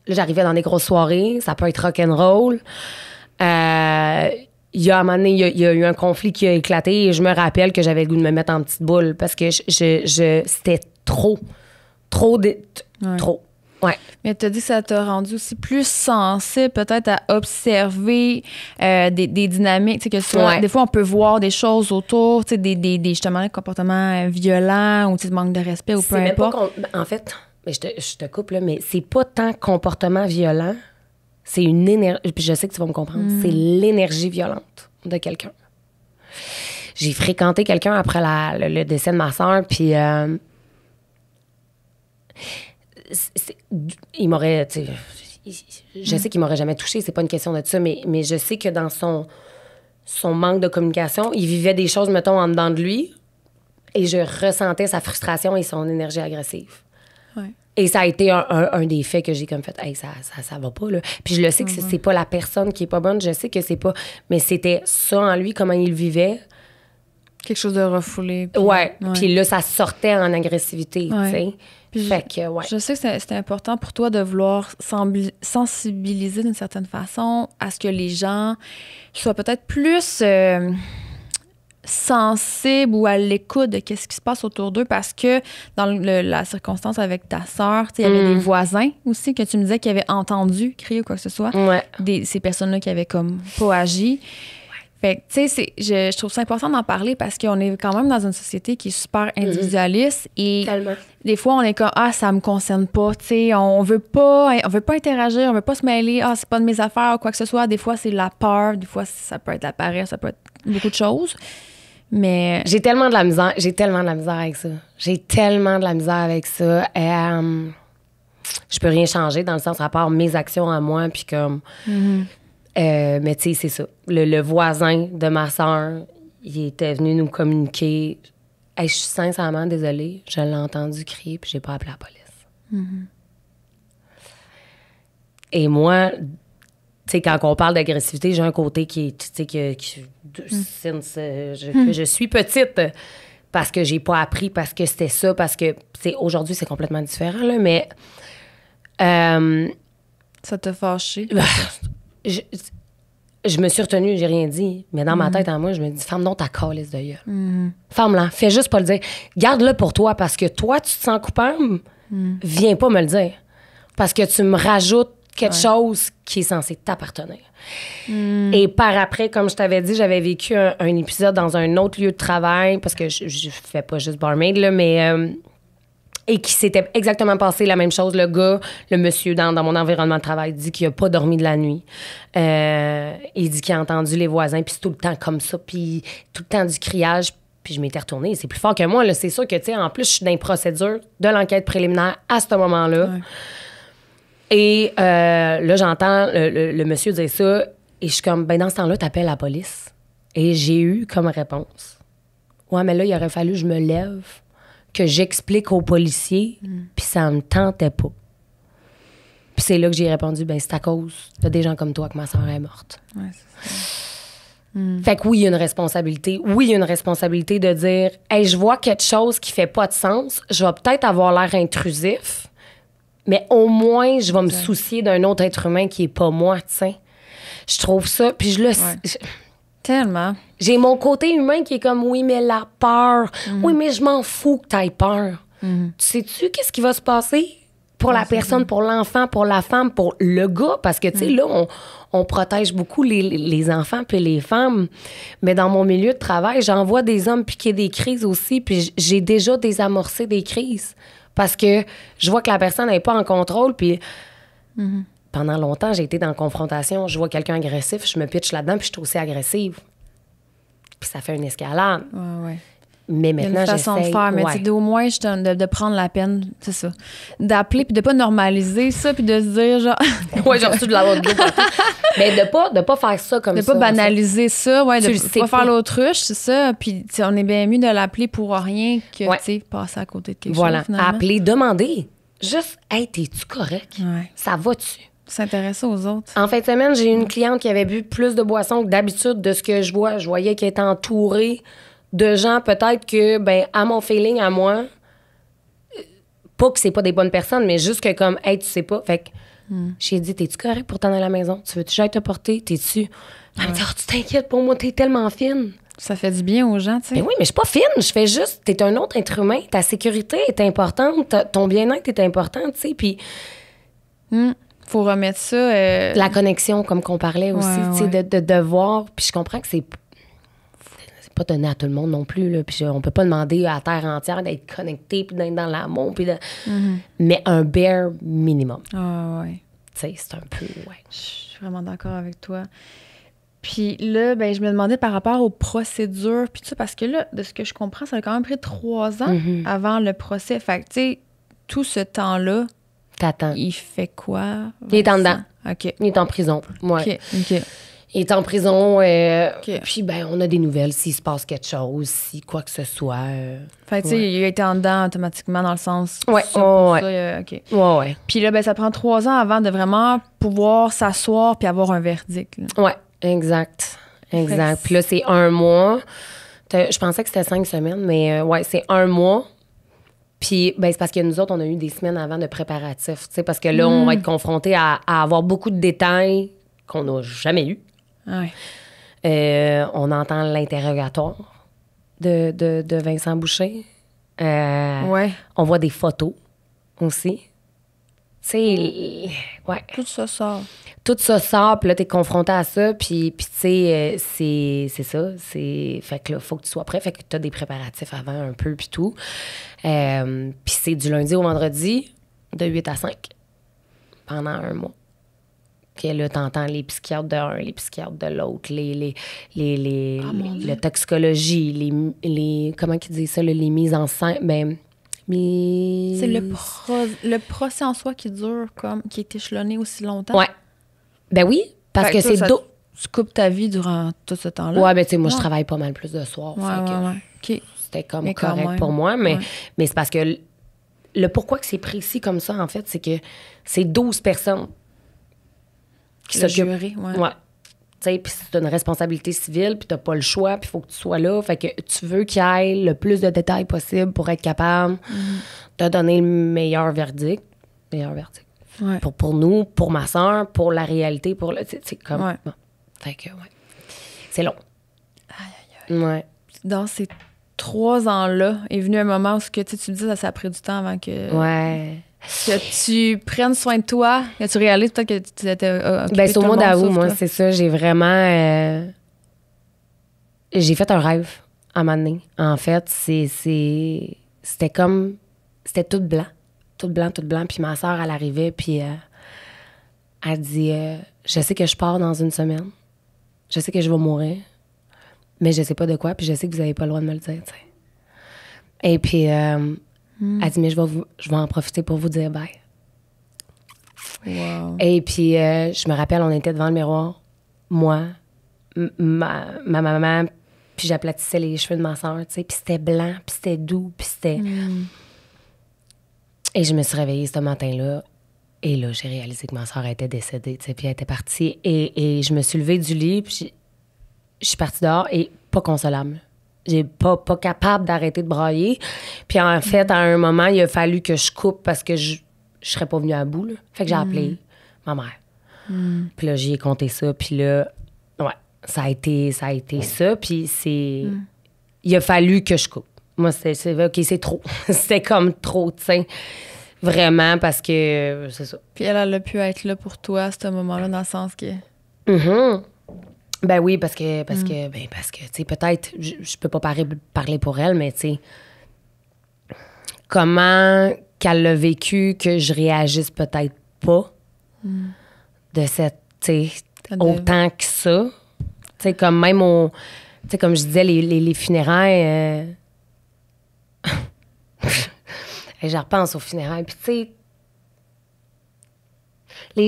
j'arrivais dans des grosses soirées, ça peut être rock'n'roll. Il y a un moment donné, il y a eu un conflit qui a éclaté et je me rappelle que j'avais le goût de me mettre en petite boule parce que c'était trop. Trop. Ouais. Mais tu as dit que ça t'a rendu aussi plus sensible peut-être à observer des dynamiques. Que des fois, on peut voir des choses autour, des justement des comportements violents ou de manque de respect ou peu importe. En fait, je te coupe, là, mais c'est pas tant comportement violent, c'est une énergie. Puis je sais que tu vas me comprendre. C'est l'énergie violente de quelqu'un. J'ai fréquenté quelqu'un après le décès de ma soeur, puis... il m'aurait, tu sais, je sais qu'il m'aurait jamais touché, c'est pas une question de ça, mais je sais que dans son manque de communication, il vivait des choses, mettons, en dedans de lui, et je ressentais sa frustration et son énergie agressive. Ouais. Et ça a été un des faits que j'ai comme fait, hey, ça va pas, là. Puis je le sais que c'est pas la personne qui est pas bonne, je sais que c'est pas, mais c'était ça en lui, comment il vivait. Quelque chose de refoulé. Puis là, ça sortait en agressivité, tu sais. Puis je sais que c'est important pour toi de vouloir sensibiliser d'une certaine façon à ce que les gens soient peut-être plus sensibles ou à l'écoute de ce qui se passe autour d'eux parce que dans la circonstance avec ta sœur, il y avait des voisins aussi que tu me disais qui avaient entendu crier ou quoi que ce soit. Ces personnes-là qui avaient comme pas agi. Fait que, tu sais, je trouve ça important d'en parler parce qu'on est quand même dans une société qui est super individualiste et des fois, on est comme, ça me concerne pas, tu sais, on veut pas interagir, on veut pas se mêler, c'est pas de mes affaires ou quoi que ce soit. Des fois, c'est la peur, des fois, ça peut être la paresse, ça peut être beaucoup de choses. Mais... J'ai tellement de la misère avec ça. Je peux rien changer dans le sens à part mes actions à moi, puis comme... mais tu sais, c'est ça. Le voisin de ma soeur, il était venu nous communiquer. Hey, je suis sincèrement désolée, je l'ai entendu crier puis j'ai pas appelé la police. Et moi, tu sais, quand on parle d'agressivité, j'ai un côté qui est, tu sais, je suis petite parce que j'ai pas appris, parce que c'était ça, parce que, tu sais, aujourd'hui, c'est complètement différent, là, mais... ça t'a fâché? Je me suis retenue, j'ai rien dit. Mais dans ma tête, en moi, je me dis, ferme donc ta calisse de gueule. Ferme-la, fais juste pas le dire. Garde-le pour toi, parce que toi, tu te sens coupable, viens pas me le dire. Parce que tu me rajoutes quelque chose qui est censé t'appartenir. Et par après, comme je t'avais dit, j'avais vécu un épisode dans un autre lieu de travail, parce que je fais pas juste barmaid, là, mais... et qui s'était exactement passé la même chose. Le gars, le monsieur dans mon environnement de travail dit qu'il n'a pas dormi de la nuit. Il dit qu'il a entendu les voisins, puis c'est tout le temps comme ça, puis tout le temps du criage. Puis je m'étais retournée. C'est plus fort que moi. Là. C'est sûr que, tu sais, en plus, je suis dans les procédures de l'enquête préliminaire à ce moment-là. Et là, j'entends le monsieur dire ça, et je suis comme, ben dans ce temps-là, t'appelles la police. Et j'ai eu comme réponse, ouais, mais là, il aurait fallu que je me lève, que j'explique aux policiers, puis ça me tentait pas. Puis c'est là que j'ai répondu, ben c'est à cause de des gens comme toi que ma soeur est morte. Ouais, c'est ça. Fait que oui, il y a une responsabilité. Oui, il y a une responsabilité de dire, hey, je vois quelque chose qui fait pas de sens, je vais peut-être avoir l'air intrusif, mais au moins, je vais me soucier d'un autre être humain qui est pas moi, tu sais. Je trouve ça, puis je le... Tellement. J'ai mon côté humain qui est comme, oui, mais la peur. Oui, mais je m'en fous que t'aies peur. Tu sais-tu qu'est-ce qui va se passer pour la personne, pour l'enfant, pour la femme, pour le gars? Parce que, tu sais, là, on protège beaucoup les enfants puis les femmes. Mais dans mon milieu de travail, j'en vois des hommes piquer des crises aussi, puis j'ai déjà désamorcé des crises. Parce que je vois que la personne n'est pas en contrôle, puis... Pendant longtemps, j'ai été dans la confrontation. Je vois quelqu'un agressif, je me pitche là-dedans, puis je suis aussi agressive. Puis ça fait une escalade. Mais maintenant, il y a une façon de faire, mais tu sais, au moins, de prendre la peine, c'est ça. D'appeler, puis de pas normaliser ça, puis de se dire, genre... ouais, j'ai reçu de la vôtre d'eau. Mais de pas faire ça comme ça. De pas banaliser ça, ouais, de pas faire l'autruche, c'est ça. Puis, tu sais, on est bien mieux de l'appeler pour rien que, tu sais, passer à côté de quelque chose, finalement. Appeler, demander. Juste, hey, t'es-tu correct? Ouais. Ça va-tu? S'intéresser aux autres. En fin de semaine, j'ai une cliente qui avait bu plus de boissons que d'habitude de ce que je vois. Je voyais qu'elle était entourée de gens, peut-être que, ben, à mon feeling, à moi, pas que c'est pas des bonnes personnes, mais juste que comme, hey, tu sais pas. Fait que j'ai dit, t'es-tu correct pour t'en aller à la maison? Tu veux-tu que j'aille te porter? T'es-tu? Elle me dit, oh, tu t'inquiètes pour moi, t'es tellement fine. Ça fait du bien aux gens, tu sais. Ben oui, mais je suis pas fine. Je fais juste, t'es un autre être humain. Ta sécurité est importante. Ton bien-être est important, tu sais. Puis. Faut remettre ça. La connexion, comme qu'on parlait aussi, tu sais, de voir. Puis je comprends que c'est pas donné à tout le monde non plus, là. Puis on peut pas demander à la terre entière d'être connecté, puis d'être dans l'amour, puis mais un bare minimum. Ah, ouais. Tu sais, c'est un peu, Je suis vraiment d'accord avec toi. Puis là, ben, je me demandais par rapport aux procédures, puis tout ça, parce que là, de ce que je comprends, ça a quand même pris 3 ans avant le procès. Fait que, tu sais, tout ce temps-là, t'attends. Il fait quoi? Il est en dedans. OK. Il est en prison. Ouais. OK. Il est en prison. Puis, ben, on a des nouvelles s'il se passe quelque chose, si quoi que ce soit. Fait que, tu sais, il a été en dedans automatiquement dans le sens. Ouais. OK. Ouais. Puis là, ben, ça prend 3 ans avant de vraiment pouvoir s'asseoir puis avoir un verdict. Là. Ouais, exact. Puis là, c'est 1 mois. Je pensais que c'était 5 semaines, mais ouais, c'est 1 mois. Puis, ben, c'est parce que nous autres, on a eu des semaines avant de préparatifs, tu sais, parce que là, on va être confrontés à avoir beaucoup de détails qu'on n'a jamais eus. Ouais. On entend l'interrogatoire de Vincent Boucher. Ouais. On voit des photos aussi. Tu sais, ouais. Tout ça sort. Tout ça sort, puis là, t'es confronté à ça, puis tu sais, c'est ça. Fait que là, faut que tu sois prêt. Fait que t'as des préparatifs avant un peu, puis tout. Puis c'est du lundi au vendredi, de 8 à 5, pendant 1 mois. Puis là, t'entends les psychiatres de un, les psychiatres de l'autre, la toxicologie, les comment qu'ils disent ça, là, les mises en scène, ben... C'est le procès en soi qui dure, comme, qui est échelonné aussi longtemps. Ouais. Ben oui, parce que c'est... Tu coupes ta vie durant tout ce temps-là. Ouais, ben tu sais, moi, je travaille pas mal plus de soir. OK. C'était comme correct pour moi, mais c'est parce que le pourquoi que c'est précis comme ça, en fait, c'est que c'est 12 personnes qui s'occupent. Ouais. Tu sais, puis c'est une responsabilité civile, puis t'as pas le choix, puis il faut que tu sois là. Fait que tu veux qu'il y ait le plus de détails possible pour être capable de donner le meilleur verdict. Ouais. Pour nous, pour ma soeur, pour la réalité, pour le... C'est comme... Ouais. Bon. Fait que, ouais. C'est long. Aïe. Ouais. Dans ces 3 ans-là, est venu un moment où tu me dis que ça a pris du temps avant que... Ouais. Que tu prennes soin de toi, que tu réalises peut-être que tu étais occupée. Ben, c'est au mois d'août, moi, toi. c'est ça. J'ai vraiment... j'ai fait un rêve à un moment donné. En fait, c'était comme... C'était tout blanc. Tout blanc. Puis ma soeur, elle arrivait, puis elle dit... je sais que je pars dans 1 semaine. Je sais que je vais mourir. Mais je sais pas de quoi, puis je sais que vous avez pas le droit de me le dire, tu sais. Et puis... elle dit, mais je vais en profiter pour vous dire bye. Wow. Et puis, je me rappelle, on était devant le miroir, moi, ma maman, puis j'aplatissais les cheveux de ma soeur, tu sais, puis c'était blanc, puis c'était doux, puis c'était... Et je me suis réveillée ce matin-là, et là, j'ai réalisé que ma soeur était décédée, tu sais, puis elle était partie. Et je me suis levée du lit, puis je suis partie dehors, et pas consolable. J'ai pas capable d'arrêter de brailler. Puis en fait, à un moment, il a fallu que je coupe parce que je serais pas venue à bout, là. Fait que j'ai appelé ma mère. Puis là, j'y ai compté ça. Puis là, ouais, ça a été ça. Puis c'est... Il a fallu que je coupe. Moi, c'est OK, c'est trop. C'était comme trop, tu sais. Vraiment, parce que c'est ça. Puis elle a pu être là pour toi à ce moment-là, dans le sens que... Ben oui, parce que tu sais, peut-être, je peux pas parler pour elle, mais tu sais, comment qu'elle l'a vécu, que je réagisse peut-être pas de cette, tu sais, autant que ça. Tu sais, comme même tu sais, comme je disais, les funérailles, Et je repense aux funérailles. Puis, tu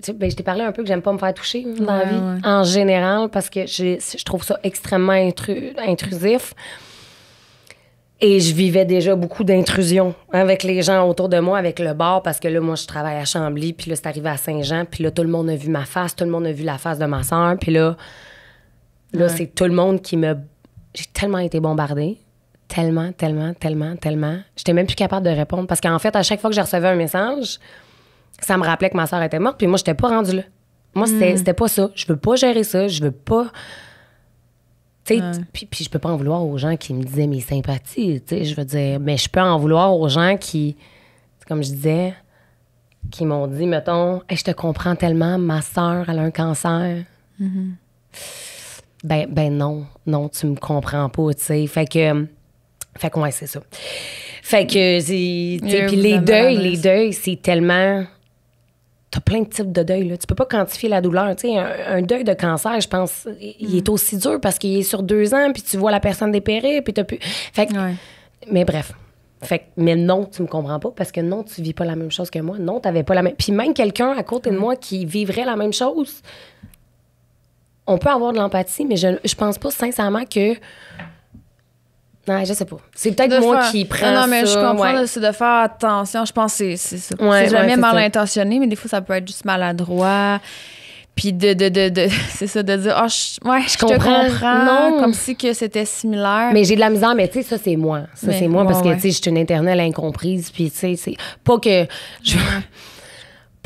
sais, je t'ai parlé un peu que j'aime pas me faire toucher dans la vie, en général, parce que je trouve ça extrêmement intrusif. Et je vivais déjà beaucoup d'intrusions avec les gens autour de moi, avec le bar, parce que là, moi, je travaille à Chambly, puis là, c'est arrivé à Saint-Jean, puis là, tout le monde a vu ma face, tout le monde a vu la face de ma sœur, puis là, c'est tout le monde qui me... J'ai tellement été bombardée, tellement. J'étais même plus capable de répondre, parce qu'en fait, à chaque fois que je recevais un message, ça me rappelait que ma sœur était morte, puis moi, j'étais pas rendue là. Moi, c'était pas ça. Je veux pas gérer ça, je veux pas... Puis je peux pas en vouloir aux gens qui me disaient mes sympathies, je veux dire, mais je peux en vouloir aux gens qui, comme je disais, qui m'ont dit, mettons, hey, je te comprends tellement, ma sœur, elle a un cancer. Mm-hmm. Ben non, tu me comprends pas, tu sais. Fait que ouais, c'est ça. Fait que, puis les deuils, c'est tellement... T'as plein de types de deuil, là. Tu peux pas quantifier la douleur. Tu sais, un deuil de cancer, je pense, il est aussi dur parce qu'il est sur 2 ans, puis tu vois la personne dépérir, puis t'as plus... Fait que... Mais bref. Mais non, tu me comprends pas parce que non, tu vis pas la même chose que moi. Non, t'avais pas la même... Puis même quelqu'un à côté de moi qui vivrait la même chose, on peut avoir de l'empathie, mais je pense pas sincèrement que... Non, je sais pas. C'est peut-être moi qui prends ça. Non, mais je comprends, c'est de faire attention. Je pense que c'est ça. C'est jamais mal intentionné, mais des fois, ça peut être juste maladroit. Puis c'est ça, de dire, je te comprends. Non. Comme si que c'était similaire. Mais j'ai de la misère, mais tu sais, ça, c'est moi. Ça, c'est moi parce que, tu sais, je suis une éternelle incomprise. Puis, tu sais, c'est pas que...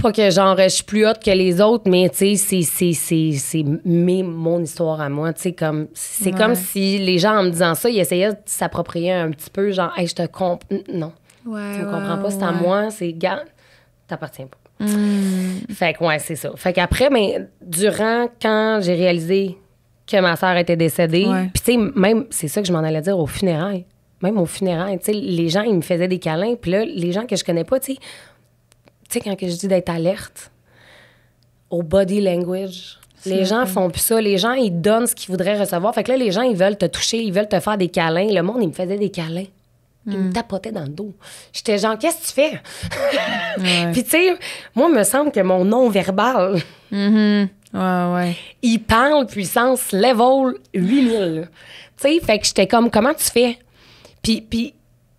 Pas que, genre, je suis plus haute que les autres, mais, tu sais, c'est mon histoire à moi, tu sais, comme... C'est comme si les gens, en me disant ça, ils essayaient de s'approprier un petit peu, genre, hey, je te comprends... Non, tu me comprends pas, c'est à moi, c'est... Gars, t'appartiens pas. Fait que, c'est ça. Fait qu'après, mais durant, quand j'ai réalisé que ma sœur était décédée, puis, tu sais, même, c'est ça que je m'en allais dire aux funérailles. Même aux funérailles, tu sais, les gens, ils me faisaient des câlins, puis là, les gens que je connais pas, tu sais, quand que je dis d'être alerte au body language, les gens font plus ça. Les gens, ils donnent ce qu'ils voudraient recevoir. Fait que là, les gens, ils veulent te toucher, ils veulent te faire des câlins. Le monde, il me faisait des câlins. Il me tapotait dans le dos. J'étais genre, qu'est-ce que tu fais? Puis, tu sais, moi, il me semble que mon non-verbal, il parle puissance level 8000. Tu sais, fait que j'étais comme, comment tu fais? Puis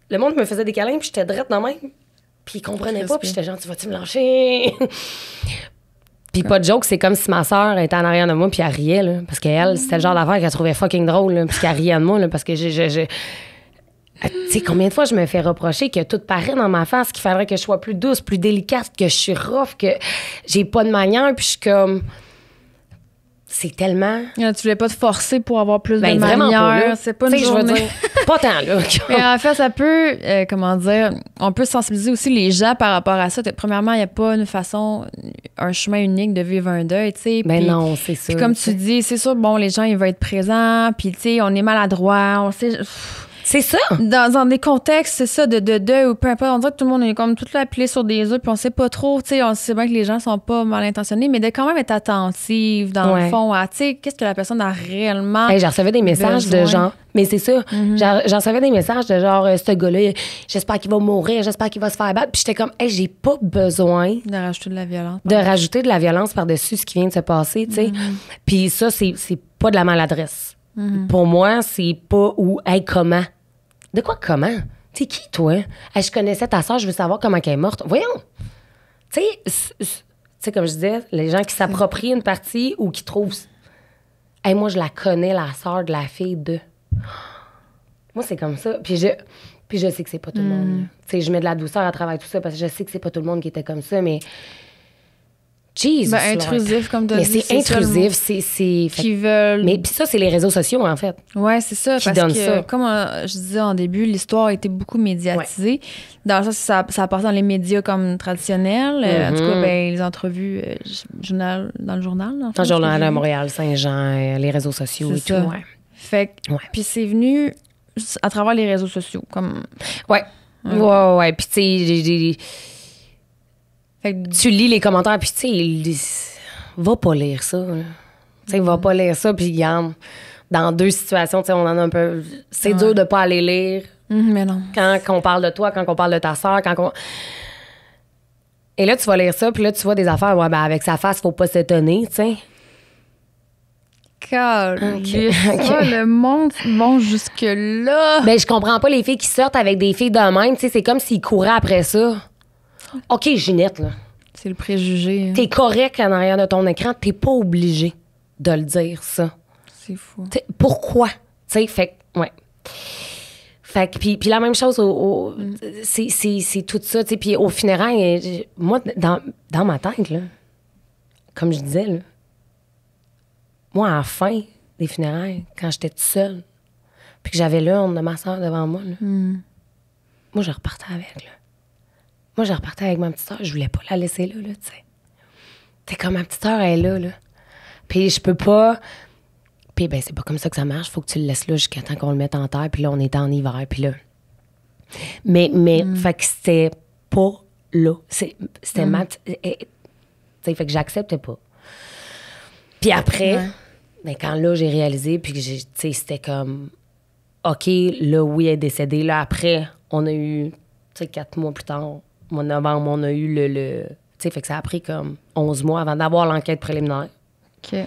le monde me faisait des câlins, puis j'étais drette dans même. Puis ils comprenaient pas, puis j'étais genre, tu vas-tu me lâcher? Puis pas de joke, c'est comme si ma sœur était en arrière de moi, puis elle riait, là. Parce qu'elle, c'était le genre d'affaire qu'elle trouvait fucking drôle, là, puis qu'elle riait de moi, là, parce que tu sais, combien de fois je me fais reprocher que tout paraît dans ma face, qu'il faudrait que je sois plus douce, plus délicate, que je suis rough, que j'ai pas de manière, puis je suis comme... C'est tellement... Tu voulais pas te forcer pour avoir plus de vraiment manière. C'est pas une journée. Je veux dire, pas tant, là. Mais en fait, ça peut, comment dire, on peut sensibiliser aussi les gens par rapport à ça. Premièrement, il n'y a pas une façon, un chemin unique de vivre un deuil, tu sais. Ben non, c'est sûr. Puis comme tu dis, c'est sûr, bon, les gens, ils veulent être présents, puis tu sais, on est maladroit, on sait... C'est ça! Dans des contextes, c'est ça, de deuil ou peu importe. On dirait que tout le monde est comme toute la pilée sur des œufs, puis on sait pas trop, tu sais, on sait bien que les gens sont pas mal intentionnés, mais de quand même être attentive, dans le fond, à, tu sais, qu'est-ce que la personne a réellement. J'en recevais des messages de genre, mais c'est ça, j'en recevais des messages de genre, ce gars-là, j'espère qu'il va mourir, j'espère qu'il va se faire battre, puis j'étais comme, j'ai pas besoin de rajouter de la violence. De rajouter de la violence par-dessus ce qui vient de se passer, tu sais. Puis ça, c'est pas de la maladresse. Pour moi, c'est pas comment. De quoi comment? T'es qui, toi? Je connaissais ta soeur, je veux savoir comment elle est morte. Voyons! Tu sais, comme je disais, les gens qui s'approprient une partie ou qui trouvent... moi, je la connais, la soeur de la fille de... Moi, c'est comme ça. Puis je sais que c'est pas tout le monde. Tu sais, je mets de la douceur à travers tout ça parce que je sais que c'est pas tout le monde qui était comme ça, mais... Jesus, intrusif, comme tu as dit. Mais c'est intrusif, c'est... Qui veulent... Mais puis ça, c'est les réseaux sociaux, en fait. Ouais, c'est ça. Qui parce donnent que, ça. comme je disais en début, l'histoire a été beaucoup médiatisée. Dans le sens, ça a passé dans les médias comme traditionnels. En tout cas, les entrevues dans le journal. Dans le journal de Montréal, Saint-Jean, les réseaux sociaux et ça. tout, ouais. Fait que... Puis c'est venu à travers les réseaux sociaux, comme... Ouais. Puis tu sais... Tu lis les commentaires, puis tu sais, va pas lire ça. Tu sais, va pas lire ça, puis regarde, dans 2 situations, tu sais, on en a un peu... C'est dur de pas aller lire Mais non. Quand on parle de toi, quand on parle de ta sœur, Et là, tu vas lire ça, puis là, tu vois des affaires, ouais, ben avec sa face, faut pas s'étonner, tu sais. Le monde vont jusque-là. Ben, je comprends pas les filles qui sortent avec des filles de même, tu sais, c'est comme s'ils couraient après ça. OK, Ginette, là. C'est le préjugé. T'es correct en arrière de ton écran, t'es pas obligé de le dire, ça. C'est fou. Pourquoi? Tu sais, fait que, ouais. Fait que, puis la même chose, c'est tout ça, tu sais. Puis au funérailles, moi, dans ma tête, là, comme je disais, là, moi, à la fin des funérailles, quand j'étais toute seule, puis que j'avais l'urne de ma soeur devant moi, là, moi, je repartais avec, là. Moi, je repartais avec ma petite soeur. Je voulais pas la laisser là, tu sais. C'est comme ma petite soeur, elle est là. Puis je peux pas... Puis ben, c'est pas comme ça que ça marche. Faut que tu le laisses là jusqu'à temps qu'on le mette en terre. Puis là, on est en hiver. Puis là... Mais fait que c'était pas là. C'était ma... Tu sais, fait que j'acceptais pas. Puis après, ben, quand là, j'ai réalisé, puis que tu sais, c'était comme... OK, là, oui, elle est décédée. Là, après, on a eu... Tu sais, 4 mois plus tard, au mois de novembre, on a eu le tu sais, fait que ça a pris comme 11 mois avant d'avoir l'enquête préliminaire. OK.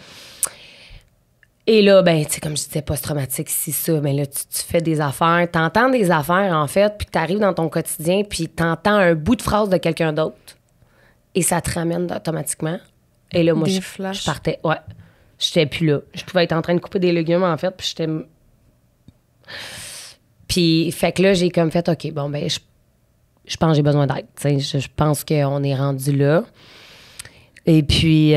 Et là, ben, tu sais, comme je disais, post-traumatique, si ça, ben là, tu fais des affaires, t'entends des affaires, en fait, puis t'arrives dans ton quotidien, puis t'entends un bout de phrase de quelqu'un d'autre, et ça te ramène automatiquement. Et là, moi, je partais, ouais, j'étais plus là. Je pouvais être en train de couper des légumes, en fait, puis j'étais... Puis, fait que là, j'ai comme fait, OK, bon, ben, je pense que j'ai besoin d'aide. Je pense qu'on est rendu là. Et puis,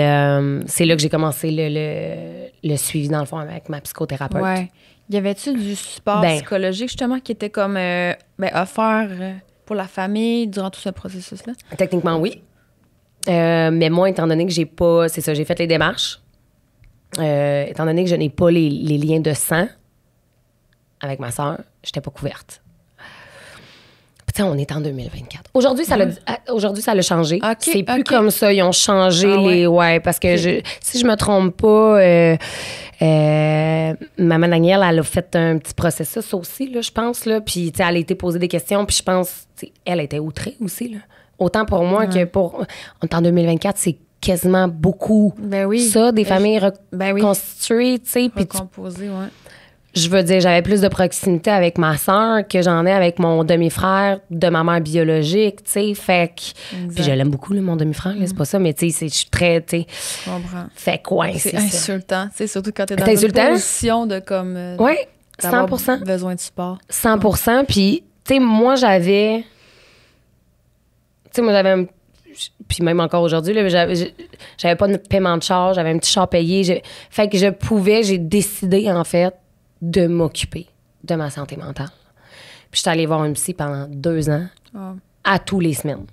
c'est là que j'ai commencé le suivi, dans le fond, avec ma psychothérapeute. Ouais. Y avait-tu du support psychologique, justement, qui était comme offert pour la famille durant tout ce processus-là? Techniquement, oui. Mais moi, étant donné que j'ai pas... C'est ça, j'ai fait les démarches. Étant donné que je n'ai pas les liens de sang avec ma sœur, j'étais pas couverte. Puis, on est en 2024. Aujourd'hui, ça l'a changé. Okay, c'est plus comme ça. Ils ont changé les... Ouais, parce que si je me trompe pas, maman Danielle, elle a fait un petit processus aussi, là, je pense. Là. Puis, elle a été posée des questions. Puis, je pense, elle était outrée aussi. Là. Autant pour moi que pour... On est en 2024, c'est quasiment beaucoup ça, des familles reconstituées, tu sais. Recomposées, oui. Je veux dire, j'avais plus de proximité avec ma sœur que j'en ai avec mon demi-frère de ma mère biologique, tu sais. Fait que... Puis je l'aime beaucoup, là, mon demi-frère, là, c'est pas ça, mais tu sais, je suis très, tu sais... Je comprends. Fait que, ouais, c'est insultant, tu sais, surtout quand t'es dans une position de, comme... oui, 100%. Besoin de support. 100%, puis, tu sais, moi, j'avais... Tu sais, moi, j'avais puis même encore aujourd'hui, là, j'avais pas de paiement de charge, j'avais un petit char payé. Fait que j'ai décidé, en fait, de m'occuper de ma santé mentale. Puis je suis allée voir une psy pendant 2 ans, à tous les semaines.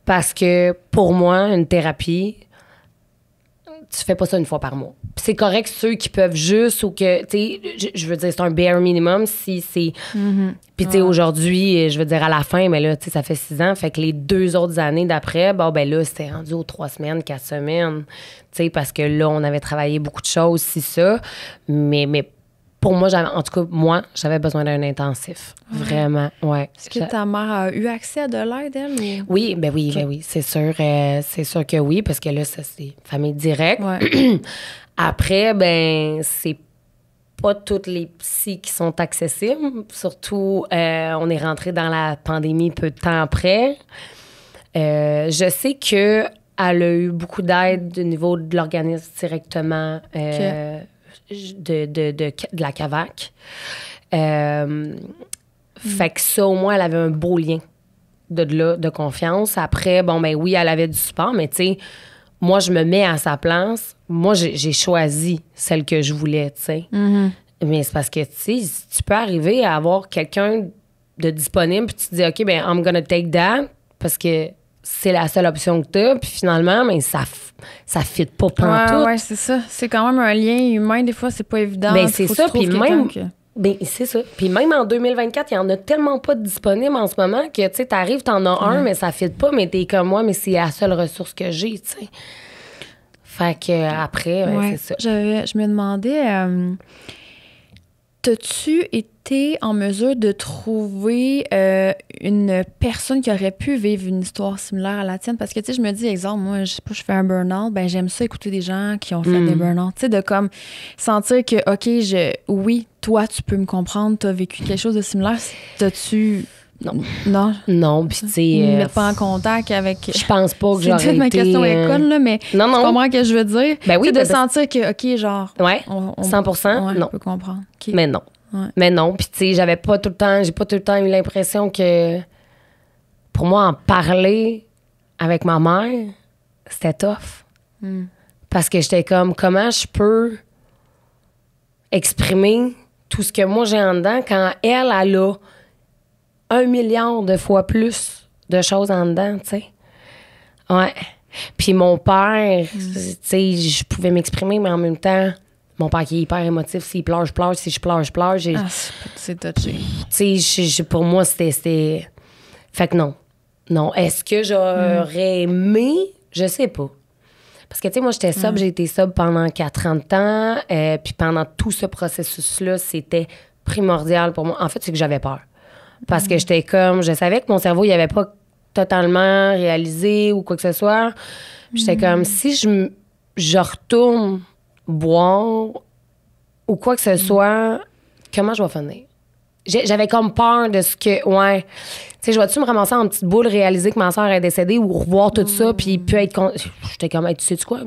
Parce que pour moi, une thérapie, tu fais pas ça une fois par mois. Puis c'est correct ceux qui peuvent juste ou que, tu sais, je veux dire, c'est un bare minimum si c'est... Puis tu sais, aujourd'hui, je veux dire, à la fin, mais là, tu sais, ça fait 6 ans, fait que les 2 autres années d'après, bon, ben là, c'était rendu aux 3 semaines, 4 semaines, tu sais, parce que là, on avait travaillé beaucoup de choses, si ça, mais pour moi, j'avais besoin d'un intensif. Vraiment, ouais. Est-ce que ta mère a eu accès à de l'aide, elle? Ou... Oui, ben oui, c'est sûr que oui, parce que là, ça, c'est famille directe. Ouais. Après, ben, c'est pas toutes les psys qui sont accessibles. Surtout, on est rentré dans la pandémie peu de temps après. Je sais qu'elle a eu beaucoup d'aide au niveau de l'organisme directement. De la CAVAC. Fait que ça, au moins, elle avait un beau lien de confiance. Après, bon, ben oui, elle avait du support, mais tu sais, moi, je me mets à sa place. Moi, j'ai choisi celle que je voulais, tu sais. Mais c'est parce que, tu sais, tu peux arriver à avoir quelqu'un de disponible, puis tu te dis, OK, ben I'm gonna take that, parce que c'est la seule option que t'as, puis finalement, mais ça fit pas pantoute. Ouais, c'est ça. C'est quand même un lien humain. Des fois, c'est pas évident. Ben, c'est ça, puis même... Ben, c'est ça. Puis même en 2024, il y en a tellement pas de disponibles en ce moment que, tu sais, t'arrives, t'en as un, mais ça fit pas, mais t'es comme moi, mais c'est la seule ressource que j'ai, tu sais. Fait que après, c'est ça. Je me demandais... t'as-tu été en mesure de trouver une personne qui aurait pu vivre une histoire similaire à la tienne? Parce que, tu sais, je me dis, exemple, moi, je sais pas, je fais un burn-out, ben j'aime ça écouter des gens qui ont fait des burn-out. Tu sais, de comme sentir que, OK, oui, toi, tu peux me comprendre, t'as vécu quelque chose de similaire. T'as-tu... Non. Non? Non, puis tu sais... Ils me mettent pas en contact avec... Je pense pas que j'aurais C'est toute ma question est conne, là, mais non. tu comprends ce que je veux dire? Ben oui, de sentir que, OK, genre... Ouais, 100%, ouais, non. on peut comprendre. Okay. Mais non. Ouais. Mais non, puis tu sais, j'ai pas tout le temps eu l'impression que... Pour moi, en parler avec ma mère, c'était tough. Parce que j'étais comme, comment je peux exprimer tout ce que moi j'ai en dedans quand elle a 1 milliard de fois plus de choses en dedans, tu sais. Ouais. Puis mon père, tu sais, je pouvais m'exprimer, mais en même temps, mon père qui est hyper émotif, s'il pleure, je pleure, si je pleure, je pleure. C'est touché. Tu sais, pour moi, c'était... Fait que non. Non. Est-ce que j'aurais aimé? Je sais pas. Parce que, tu sais, moi, j'étais sobre, j'ai été sobre pendant 4 ans de temps. Puis pendant tout ce processus-là, c'était primordial pour moi. En fait, c'est que j'avais peur. Parce que j'étais comme... Je savais que mon cerveau, il avait pas totalement réalisé ou quoi que ce soit. J'étais comme, si je retourne boire ou quoi que ce soit, comment je vais finir? J'avais comme peur de ce que... Ouais. Tu sais, je vais-tu me ramasser en petite boule, réaliser que ma soeur est décédée ou revoir tout ça, puis peut être... J'étais comme, hey, tu sais quoi?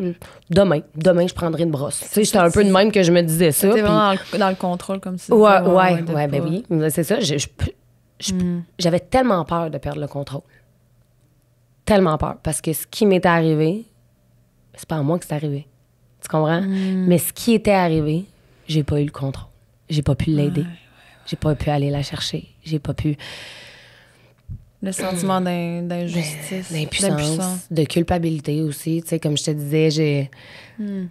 Demain, je prendrai une brosse. Tu sais, j'étais un peu de même que je me disais ça. T'es vraiment dans le contrôle, comme ça. Ouais, ben oui. C'est ça. J'avais tellement peur de perdre le contrôle. Tellement peur. Parce que ce qui m'était arrivé, c'est pas à moi que c'est arrivé. Tu comprends? Mais ce qui était arrivé, j'ai pas eu le contrôle. J'ai pas pu l'aider. J'ai pas pu aller la chercher. J'ai pas pu... Le sentiment d'injustice. D'impuissance. De culpabilité aussi. Tu sais, comme je te disais, tu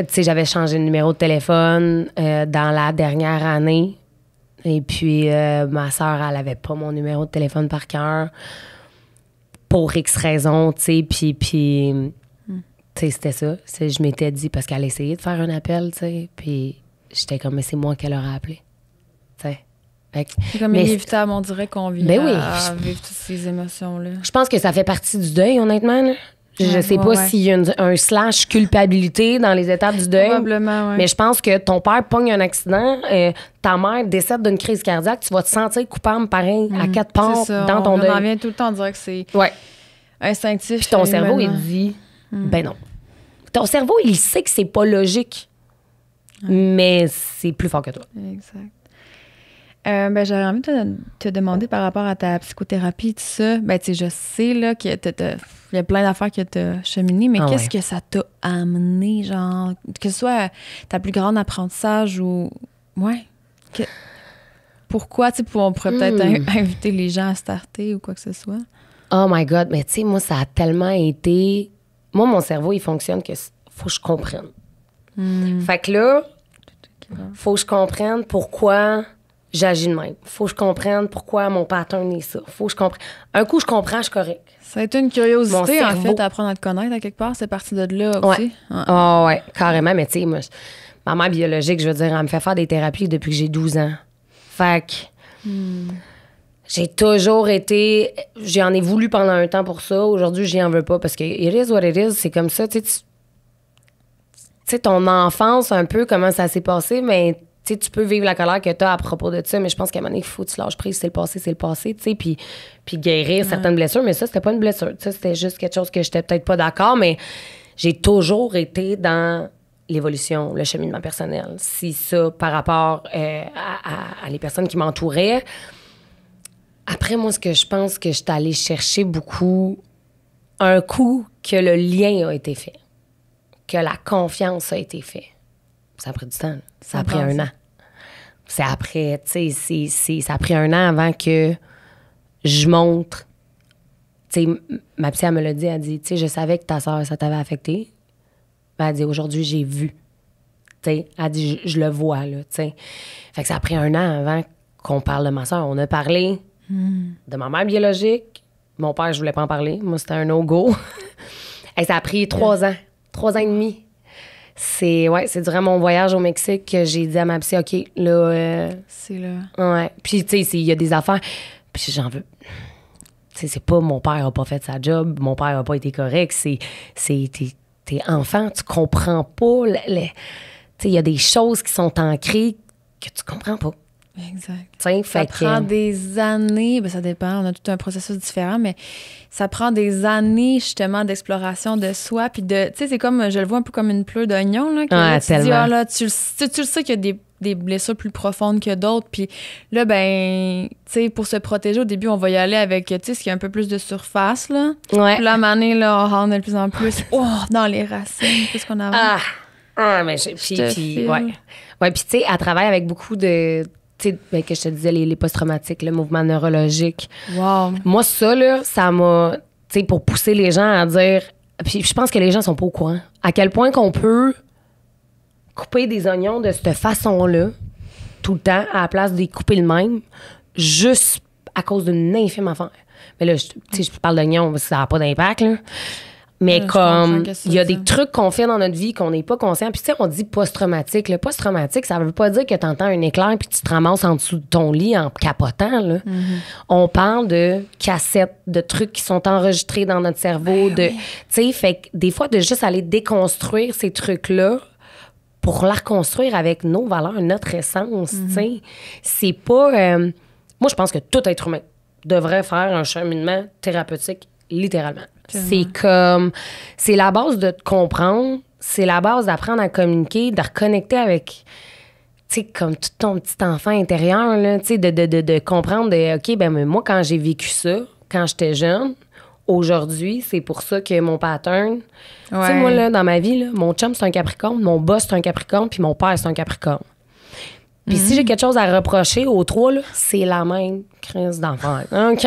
sais, j'avais changé de numéro de téléphone dans la dernière année. Et puis, ma sœur, elle avait pas mon numéro de téléphone par cœur. Pour X raisons, tu sais. Puis tu sais, c'était ça. Je m'étais dit, parce qu'elle essayait de faire un appel, tu sais. Puis j'étais comme, mais c'est moi qu'elle aurait appelé. Tu sais. C'est comme inévitable, on dirait qu'on vit à vivre toutes ces émotions-là. Je pense que ça fait partie du deuil, honnêtement. Là. Je sais pas s'il y a un slash culpabilité dans les étapes du deuil. Probablement, oui. Mais je pense que ton père pogne un accident, ta mère décède d'une crise cardiaque, tu vas te sentir coupable pareil, à 4 pattes dans ton deuil. On en vient tout le temps à dire que c'est instinctif. Puis ton cerveau, il dit, ben non. Ton cerveau, il sait que c'est pas logique, mais c'est plus fort que toi. Exact. J'aurais envie de te demander par rapport à ta psychothérapie, tout ça. Ben, tu sais, je sais là, qu'il y a plein d'affaires que tu as cheminées, mais qu'est-ce que ça t'a amené, genre, que ce soit ta plus grande apprentissage ou. Ouais. Pourquoi, tu sais, on pourrait peut-être inviter les gens à starter ou quoi que ce soit. Oh my God, mais tu sais, moi, ça a tellement été. Moi, mon cerveau, il fonctionne que faut que je comprenne. Fait que là, faut que je comprenne pourquoi j'agis de même. Faut que je comprenne pourquoi mon pattern est ça. Faut que je comprenne. Un coup, je comprends, je suis correct. Ça a été une curiosité, en fait, apprendre à te connaître à quelque part. C'est parti de là aussi. Ouais, carrément. Mais tu sais, moi, ma mère biologique, je veux dire, elle me fait faire des thérapies depuis que j'ai 12 ans. Fait que j'ai toujours été... J'en ai voulu pendant un temps pour ça. Aujourd'hui, j'y en veux pas parce que it is what it is. C'est comme ça. Tu sais, ton enfance, un peu, comment ça s'est passé, mais... Tu peux vivre la colère que tu as à propos de ça, mais je pense qu'à un moment donné, il faut que tu lâches prise. C'est le passé, tu sais, puis guérir certaines blessures. Mais ça, c'était pas une blessure. Ça, c'était juste quelque chose que j'étais peut-être pas d'accord, mais j'ai toujours été dans l'évolution, le cheminement personnel. Si ça, par rapport à les personnes qui m'entouraient. Après, moi, ce que je pense que je suis allée chercher beaucoup, un coup que le lien a été fait, que la confiance a été faite. Ça a pris du temps. Ça a pris un an. C'est après, tu sais, ça a pris un an avant que je montre. Tu sais, ma psy, elle me l'a dit, elle dit, tu sais, je savais que ta soeur, ça t'avait affecté. Elle dit, aujourd'hui, j'ai vu. Tu sais, elle dit, je le vois, là, tu sais. Fait que ça a pris un an avant qu'on parle de ma soeur. On a parlé de ma mère biologique. Mon père, je voulais pas en parler. Moi, c'était un no-go. Et ça a pris 3 ans. 3 ans et demi. c'est durant mon voyage au Mexique que j'ai dit à ma psy, OK, là... c'est là. Ouais. Puis, tu sais, il y a des affaires... Puis j'en veux... Tu sais, c'est pas mon père a pas fait sa job, mon père a pas été correct, t'es enfant, tu comprends pas... Tu sais, il y a des choses qui sont ancrées que tu comprends pas. Exact. T'sais, Ça prend des années, ben ça dépend, on a tout un processus différent, mais ça prend des années, justement, d'exploration de soi. Puis tu sais, c'est comme, je le vois un peu comme une pleure d'oignon, là. Que là, tu dis, là, tu le sais qu'il y a des blessures plus profondes que d'autres. Puis là, ben, tu sais, pour se protéger, au début, on va y aller avec, tu sais, ce qui a un peu plus de surface, là. Ouais. Puis là, à un moment donné, là, on rentre de plus en plus, dans les racines, plus qu'on avance. Mais puis ouais, puis tu sais, elle travaille avec beaucoup de... Tu sais, ben, que je te disais, les post-traumatiques, le mouvement neurologique. Wow. Moi, ça, là, ça m'a... Tu sais, pour pousser les gens à dire... Puis je pense que les gens sont pas au courant. À quel point qu'on peut couper des oignons de cette façon-là, tout le temps, à la place de les couper le même, juste à cause d'une infime affaire. Mais là, tu sais, je parle d'oignons parce que ça n'a pas d'impact, là. Mais comme, il y a des trucs qu'on fait dans notre vie qu'on n'est pas conscient. Puis, tu sais, on dit post-traumatique. Le post-traumatique, ça veut pas dire que tu entends un éclair puis tu te ramasses en dessous de ton lit en capotant, là. On parle de cassettes, de trucs qui sont enregistrés dans notre cerveau. Tu sais, fait que des fois, de juste aller déconstruire ces trucs-là pour la reconstruire avec nos valeurs, notre essence, tu sais. C'est pas... moi, je pense que tout être humain devrait faire un cheminement thérapeutique, littéralement. C'est comme... C'est la base de te comprendre, c'est la base d'apprendre à communiquer, de reconnecter avec, tu sais, comme tout ton petit enfant intérieur, là, tu sais, de comprendre de, OK, ben moi, quand j'ai vécu ça, quand j'étais jeune, aujourd'hui, c'est pour ça que mon pattern... Tu sais, moi, là, dans ma vie, là, mon chum, c'est un Capricorne, mon boss, c'est un Capricorne, puis mon père, c'est un Capricorne. Puis si j'ai quelque chose à reprocher aux trois, là, c'est la même crise d'enfant. OK?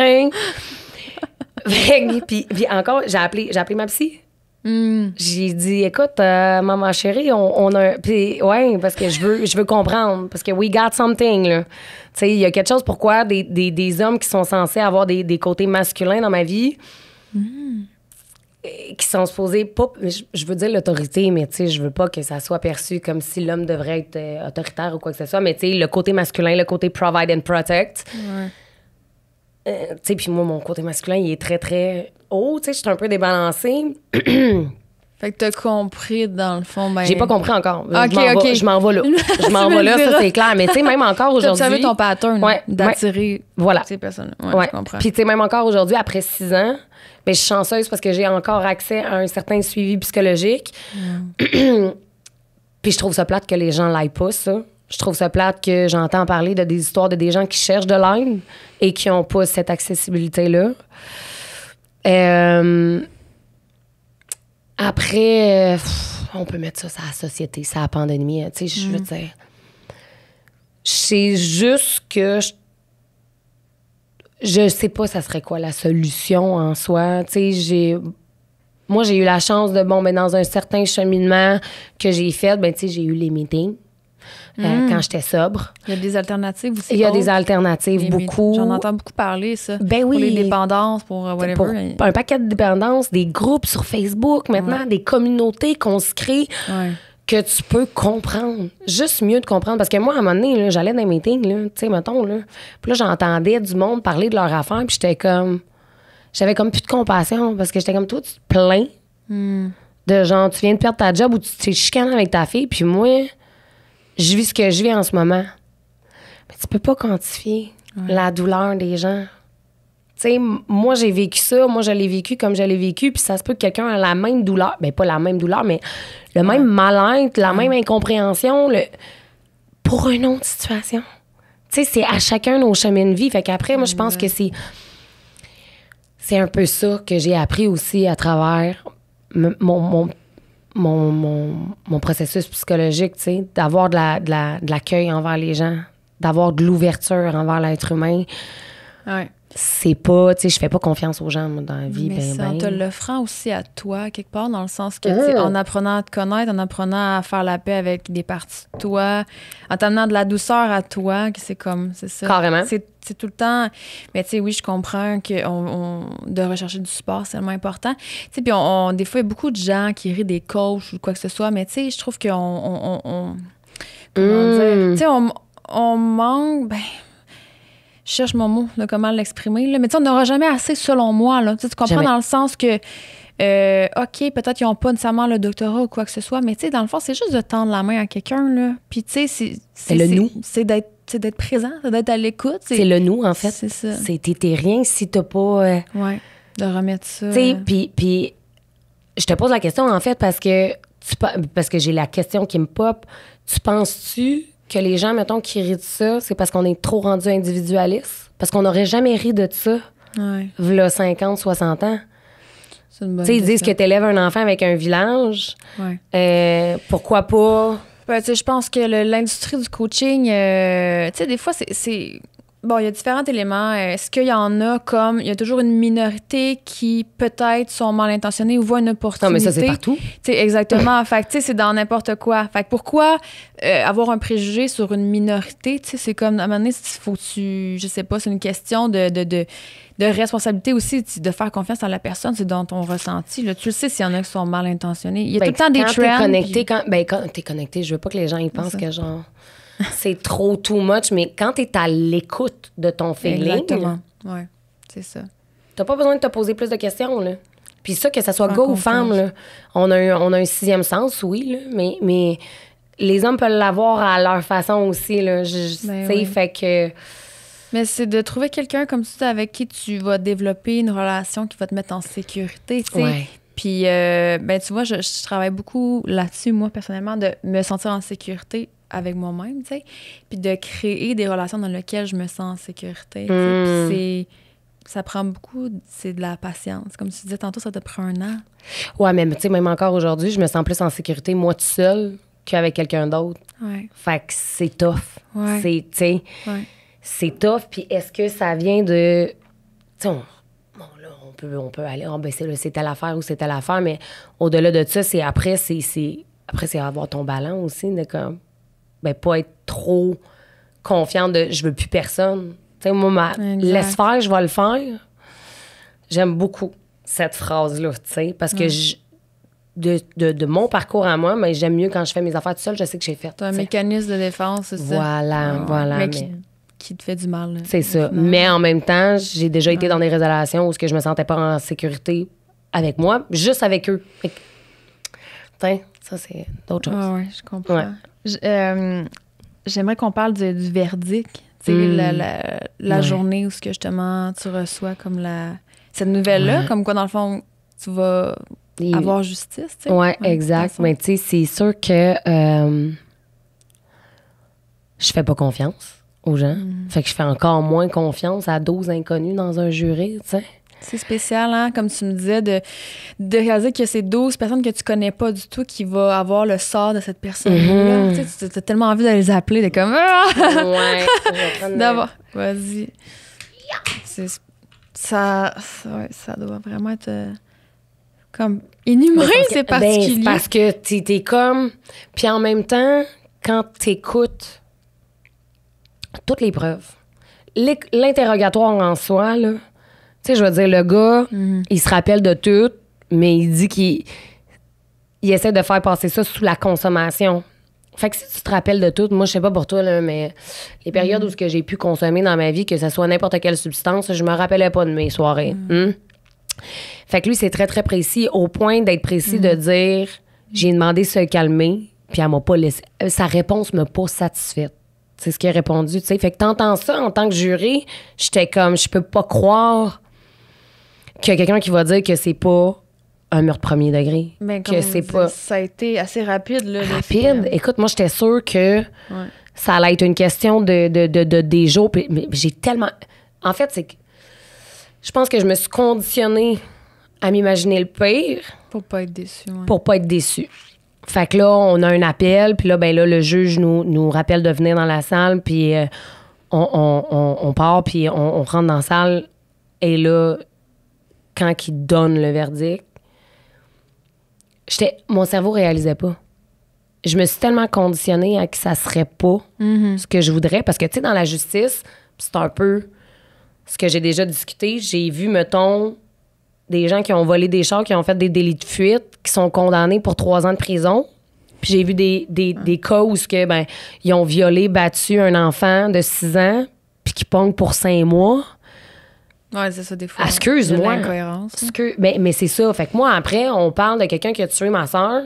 puis encore, j'ai appelé ma psy. J'ai dit, écoute, maman chérie, on a... Puis, ouais, parce que je veux comprendre. Parce que we got something, là. Tu sais, il y a quelque chose pourquoi des hommes qui sont censés avoir des côtés masculins dans ma vie, qui sont supposés pas... Je veux dire l'autorité, mais tu sais, je veux pas que ça soit perçu comme si l'homme devrait être autoritaire ou quoi que ce soit. Mais tu sais, le côté masculin, le côté provide and protect... tu sais, puis moi, mon côté masculin, il est très, très haut. Tu sais, je suis un peu débalancée. Fait que t'as compris, dans le fond. Ben... J'ai pas compris encore. OK. Je m'en vais là. Je m'en vais là, ça, c'est clair. Mais tu sais, même encore aujourd'hui... T'as observé ton pattern d'attirer ces personnes. Ouais, je comprends. Puis tu sais, même encore aujourd'hui, après 6 ans, ben, je suis chanceuse parce que j'ai encore accès à un certain suivi psychologique. Puis je trouve ça plate que les gens l'aillent pas, ça. Je trouve ça plate que j'entends parler de des histoires de des gens qui cherchent de l'aide et qui n'ont pas cette accessibilité-là. Après, on peut mettre ça sur la société, sur la pandémie. Tu sais, je veux dire... C'est juste que... Je sais pas ça serait quoi la solution en soi. Tu sais, moi, j'ai eu la chance de... Bon, ben dans un certain cheminement que j'ai fait, ben tu sais, j'ai eu les meetings. Quand j'étais sobre. Il y a des alternatives aussi. Il y a des alternatives, beaucoup. J'en entends beaucoup parler, ça. Ben oui. Pour les dépendances, pour whatever. Pour un paquet de dépendances, des groupes sur Facebook, maintenant, des communautés qu'on se crée, que tu peux comprendre. Juste mieux de comprendre. Parce que moi, à un moment donné, là, j'allais dans les meetings, tu sais, mettons, là. Puis là, j'entendais du monde parler de leur affaire, puis j'étais comme... J'avais comme plus de compassion, parce que j'étais comme, toi, tu te plains de genre, tu viens de perdre ta job ou tu t'es chicané avec ta fille, puis moi... Je vis ce que je vis en ce moment. Mais tu peux pas quantifier la douleur des gens. Tu sais, moi, j'ai vécu ça. Moi, je l'ai vécu comme je l'ai vécu. Puis ça se peut que quelqu'un a la même douleur. Ben, pas la même douleur, mais le même mal-être, la même incompréhension pour une autre situation. Tu sais, c'est à chacun nos chemins de vie. Fait qu'après, moi, je pense que c'est un peu ça que j'ai appris aussi à travers mon processus psychologique, tu sais, d'avoir de l'accueil envers les gens, d'avoir de l'ouverture envers l'être humain. Ouais. c'est pas, tu sais, je fais pas confiance aux gens moi, dans la vie. Mais c'est en te l'offrant aussi à toi, quelque part, dans le sens que, tu sais, en apprenant à te connaître, en apprenant à faire la paix avec des parties de toi, en t'amenant de la douceur à toi, que c'est comme, c'est ça. Carrément. C'est tout le temps. Mais tu sais, oui, je comprends que de rechercher du support, c'est tellement important. Tu sais, puis des fois, il y a beaucoup de gens qui rient des coachs ou quoi que ce soit, mais tu sais, je trouve comment dire? Tu sais, on manque, je cherche mon mot de comment l'exprimer, là. Mais tu sais, on n'aura jamais assez, selon moi, là. Tu comprends, jamais. Dans le sens que, OK, peut-être qu'ils n'ont pas nécessairement le doctorat ou quoi que ce soit, mais tu sais, dans le fond, c'est juste de tendre la main à quelqu'un, là. Puis tu sais, c'est le nous. C'est d'être présent, c'est d'être à l'écoute. C'est le nous, en fait. C'est ça. T'es rien si t'as pas... Ouais, de remettre ça. Tu sais, puis je te pose la question, en fait, parce que j'ai la question qui me pop. Tu penses-tu que les gens, mettons, qui rient de ça, c'est parce qu'on est trop rendu individualiste? Parce qu'on n'aurait jamais ri de ça, v'là 50, 60 ans. C'est une bonne question. Ils disent que tu élèves un enfant avec un village. Pourquoi pas? Je pense que l'industrie du coaching, tu sais, des fois, c'est... Bon, il y a différents éléments. Est-ce qu'il y en a comme... Il y a toujours une minorité qui, peut-être, sont mal intentionnés ou voient une opportunité. Non, mais ça, c'est partout. Tu sais, exactement. Fait que, tu sais, c'est dans n'importe quoi. Fait que pourquoi avoir un préjugé sur une minorité? Tu sais, c'est comme, à un moment donné, je sais pas, c'est une question de responsabilité aussi, de faire confiance à la personne, c'est dans ton ressenti. Là. Tu le sais s'il y en a qui sont mal intentionnés. Il y a tout le temps des trends. Quand t'es connecté, je veux pas que les gens ils pensent que genre... c'est trop too much, mais quand t'es à l'écoute de ton feeling... Exactement, oui, c'est ça. T'as pas besoin de te poser plus de questions, là. Puis ça, que ça soit gars ou femme, là, on a un sixième sens, oui, là, mais les hommes peuvent l'avoir à leur façon aussi, là. Fait que... Mais c'est de trouver quelqu'un comme ça avec qui tu vas développer une relation qui va te mettre en sécurité, tu sais. Ouais. Puis, tu vois, je travaille beaucoup là-dessus, moi, personnellement, de me sentir en sécurité avec moi-même, tu sais, puis de créer des relations dans lesquelles je me sens en sécurité. Puis ça prend beaucoup, c'est de la patience. Comme tu disais tantôt, ça t'a pris 1 an. Ouais, mais tu sais, même encore aujourd'hui, je me sens plus en sécurité, moi, toute seule, qu'avec quelqu'un d'autre. Ouais. Fait que c'est tough. Ouais. C'est, tu sais, c'est tough. Puis est-ce que ça vient de... Tu sais, on peut aller, c'est telle affaire ou c'est telle affaire, mais au-delà de ça, c'est avoir ton ballon aussi, de comme... pas être trop confiante de je veux plus personne. Tu sais, moi, laisse faire, je vais le faire. J'aime beaucoup cette phrase-là, tu sais, parce que de mon parcours à moi, mais j'aime mieux quand je fais mes affaires toute seule, je sais que j'ai fait. C'est un mécanisme de défense, c'est ça. Voilà. Mais qui te fait du mal. Là, c'est ça. Mais en même temps, j'ai déjà été dans des relations où je me sentais pas en sécurité avec moi, juste avec eux. Tiens, ça, c'est d'autres choses. Oui, je comprends. Ouais. J'aimerais qu'on parle du verdict. Tu sais, la journée où justement tu reçois comme cette nouvelle-là, comme quoi, dans le fond, tu vas avoir justice. Tu sais. Oui, exact. Mais tu sais, c'est sûr que je fais pas confiance aux gens. Fait que je fais encore moins confiance à 12 inconnus dans un jury, tu sais. C'est spécial, hein, comme tu me disais, de réaliser que c'est 12 personnes que tu connais pas du tout qui vont avoir le sort de cette personne-là. Tu sais, tu as tellement envie de les appeler, de comme... D'avoir... Vas-y. Ça doit vraiment être comme inhumain, c'est particulier. C'est parce que t'es comme... Puis en même temps, quand t'écoutes toutes les preuves, l'interrogatoire en soi, là, tu sais, je veux dire, le gars, il se rappelle de tout, mais il dit qu'il essaie de faire passer ça sous la consommation. Fait que si tu te rappelles de tout, moi, je sais pas pour toi, là, mais les périodes où j'ai pu consommer dans ma vie, que ce soit n'importe quelle substance, je me rappelais pas de mes soirées. Fait que lui, c'est très, très précis, au point d'être précis de dire, j'ai demandé de se calmer, puis elle m'a pas laissé. Sa réponse m'a pas satisfaite. C'est ce qu'il a répondu, tu sais. Fait que t'entends ça en tant que juré, j'étais comme, je peux pas croire qu'il y a quelqu'un qui va dire que c'est pas un meurtre premier degré. Ben, que c'est pas... Ça a été assez rapide, là. Rapide? Écoute, moi, j'étais sûre que ça allait être une question de des jours. Mais j'ai tellement... En fait, c'est que je pense que je me suis conditionnée à m'imaginer le pire. Pour pas être déçue. Ouais. Pour pas être déçue. Fait que là, on a un appel, puis là, le juge nous rappelle de venir dans la salle, puis on part, puis on rentre dans la salle est là quand il donne le verdict. Mon cerveau réalisait pas. Je me suis tellement conditionnée à que ça serait pas ce que je voudrais. Parce que, tu sais, dans la justice, c'est un peu ce que j'ai déjà discuté. J'ai vu, mettons, des gens qui ont volé des chars, qui ont fait des délits de fuite, qui sont condamnés pour 3 ans de prison. Puis j'ai vu des cas où ils ont violé, battu un enfant de 6 ans, puis qui pognent pour 5 mois. Ouais, c'est ça, des fois. Excuse-moi. De l'incohérence. Mais c'est ça. Fait que moi, après, on parle de quelqu'un qui a tué ma soeur.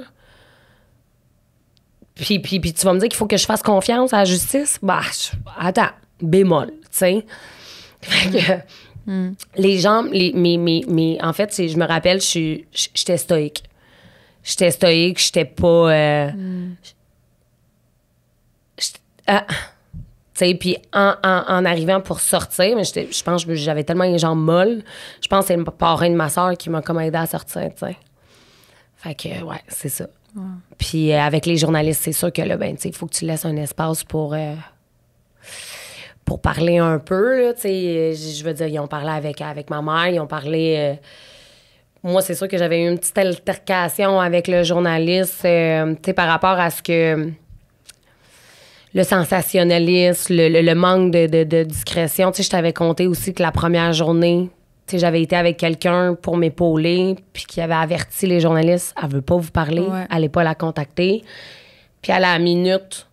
Puis tu vas me dire qu'il faut que je fasse confiance à la justice? Attends, bémol, tu sais. Fait que les gens, en fait, je me rappelle, j'étais stoïque. J'étais pas... tu sais, puis en arrivant pour sortir, mais je pense que j'avais tellement les jambes molles. Je pense que c'est le parrain de ma soeur qui m'a comme aidé à sortir, tu sais. Fait que, ouais, c'est ça. Ouais. Puis avec les journalistes, c'est sûr que là, tu sais, il faut que tu laisses un espace pour parler un peu, là, tu sais. Je veux dire, ils ont parlé avec ma mère, ils ont parlé... moi, c'est sûr que j'avais eu une petite altercation avec le journaliste, tu sais, par rapport à ce que... le sensationnalisme, le manque de discrétion. Tu sais, je t'avais conté aussi que la première journée, tu sais, j'avais été avec quelqu'un pour m'épauler, puis qui avait averti les journalistes, elle veut pas vous parler, allez pas la contacter. Puis à la minute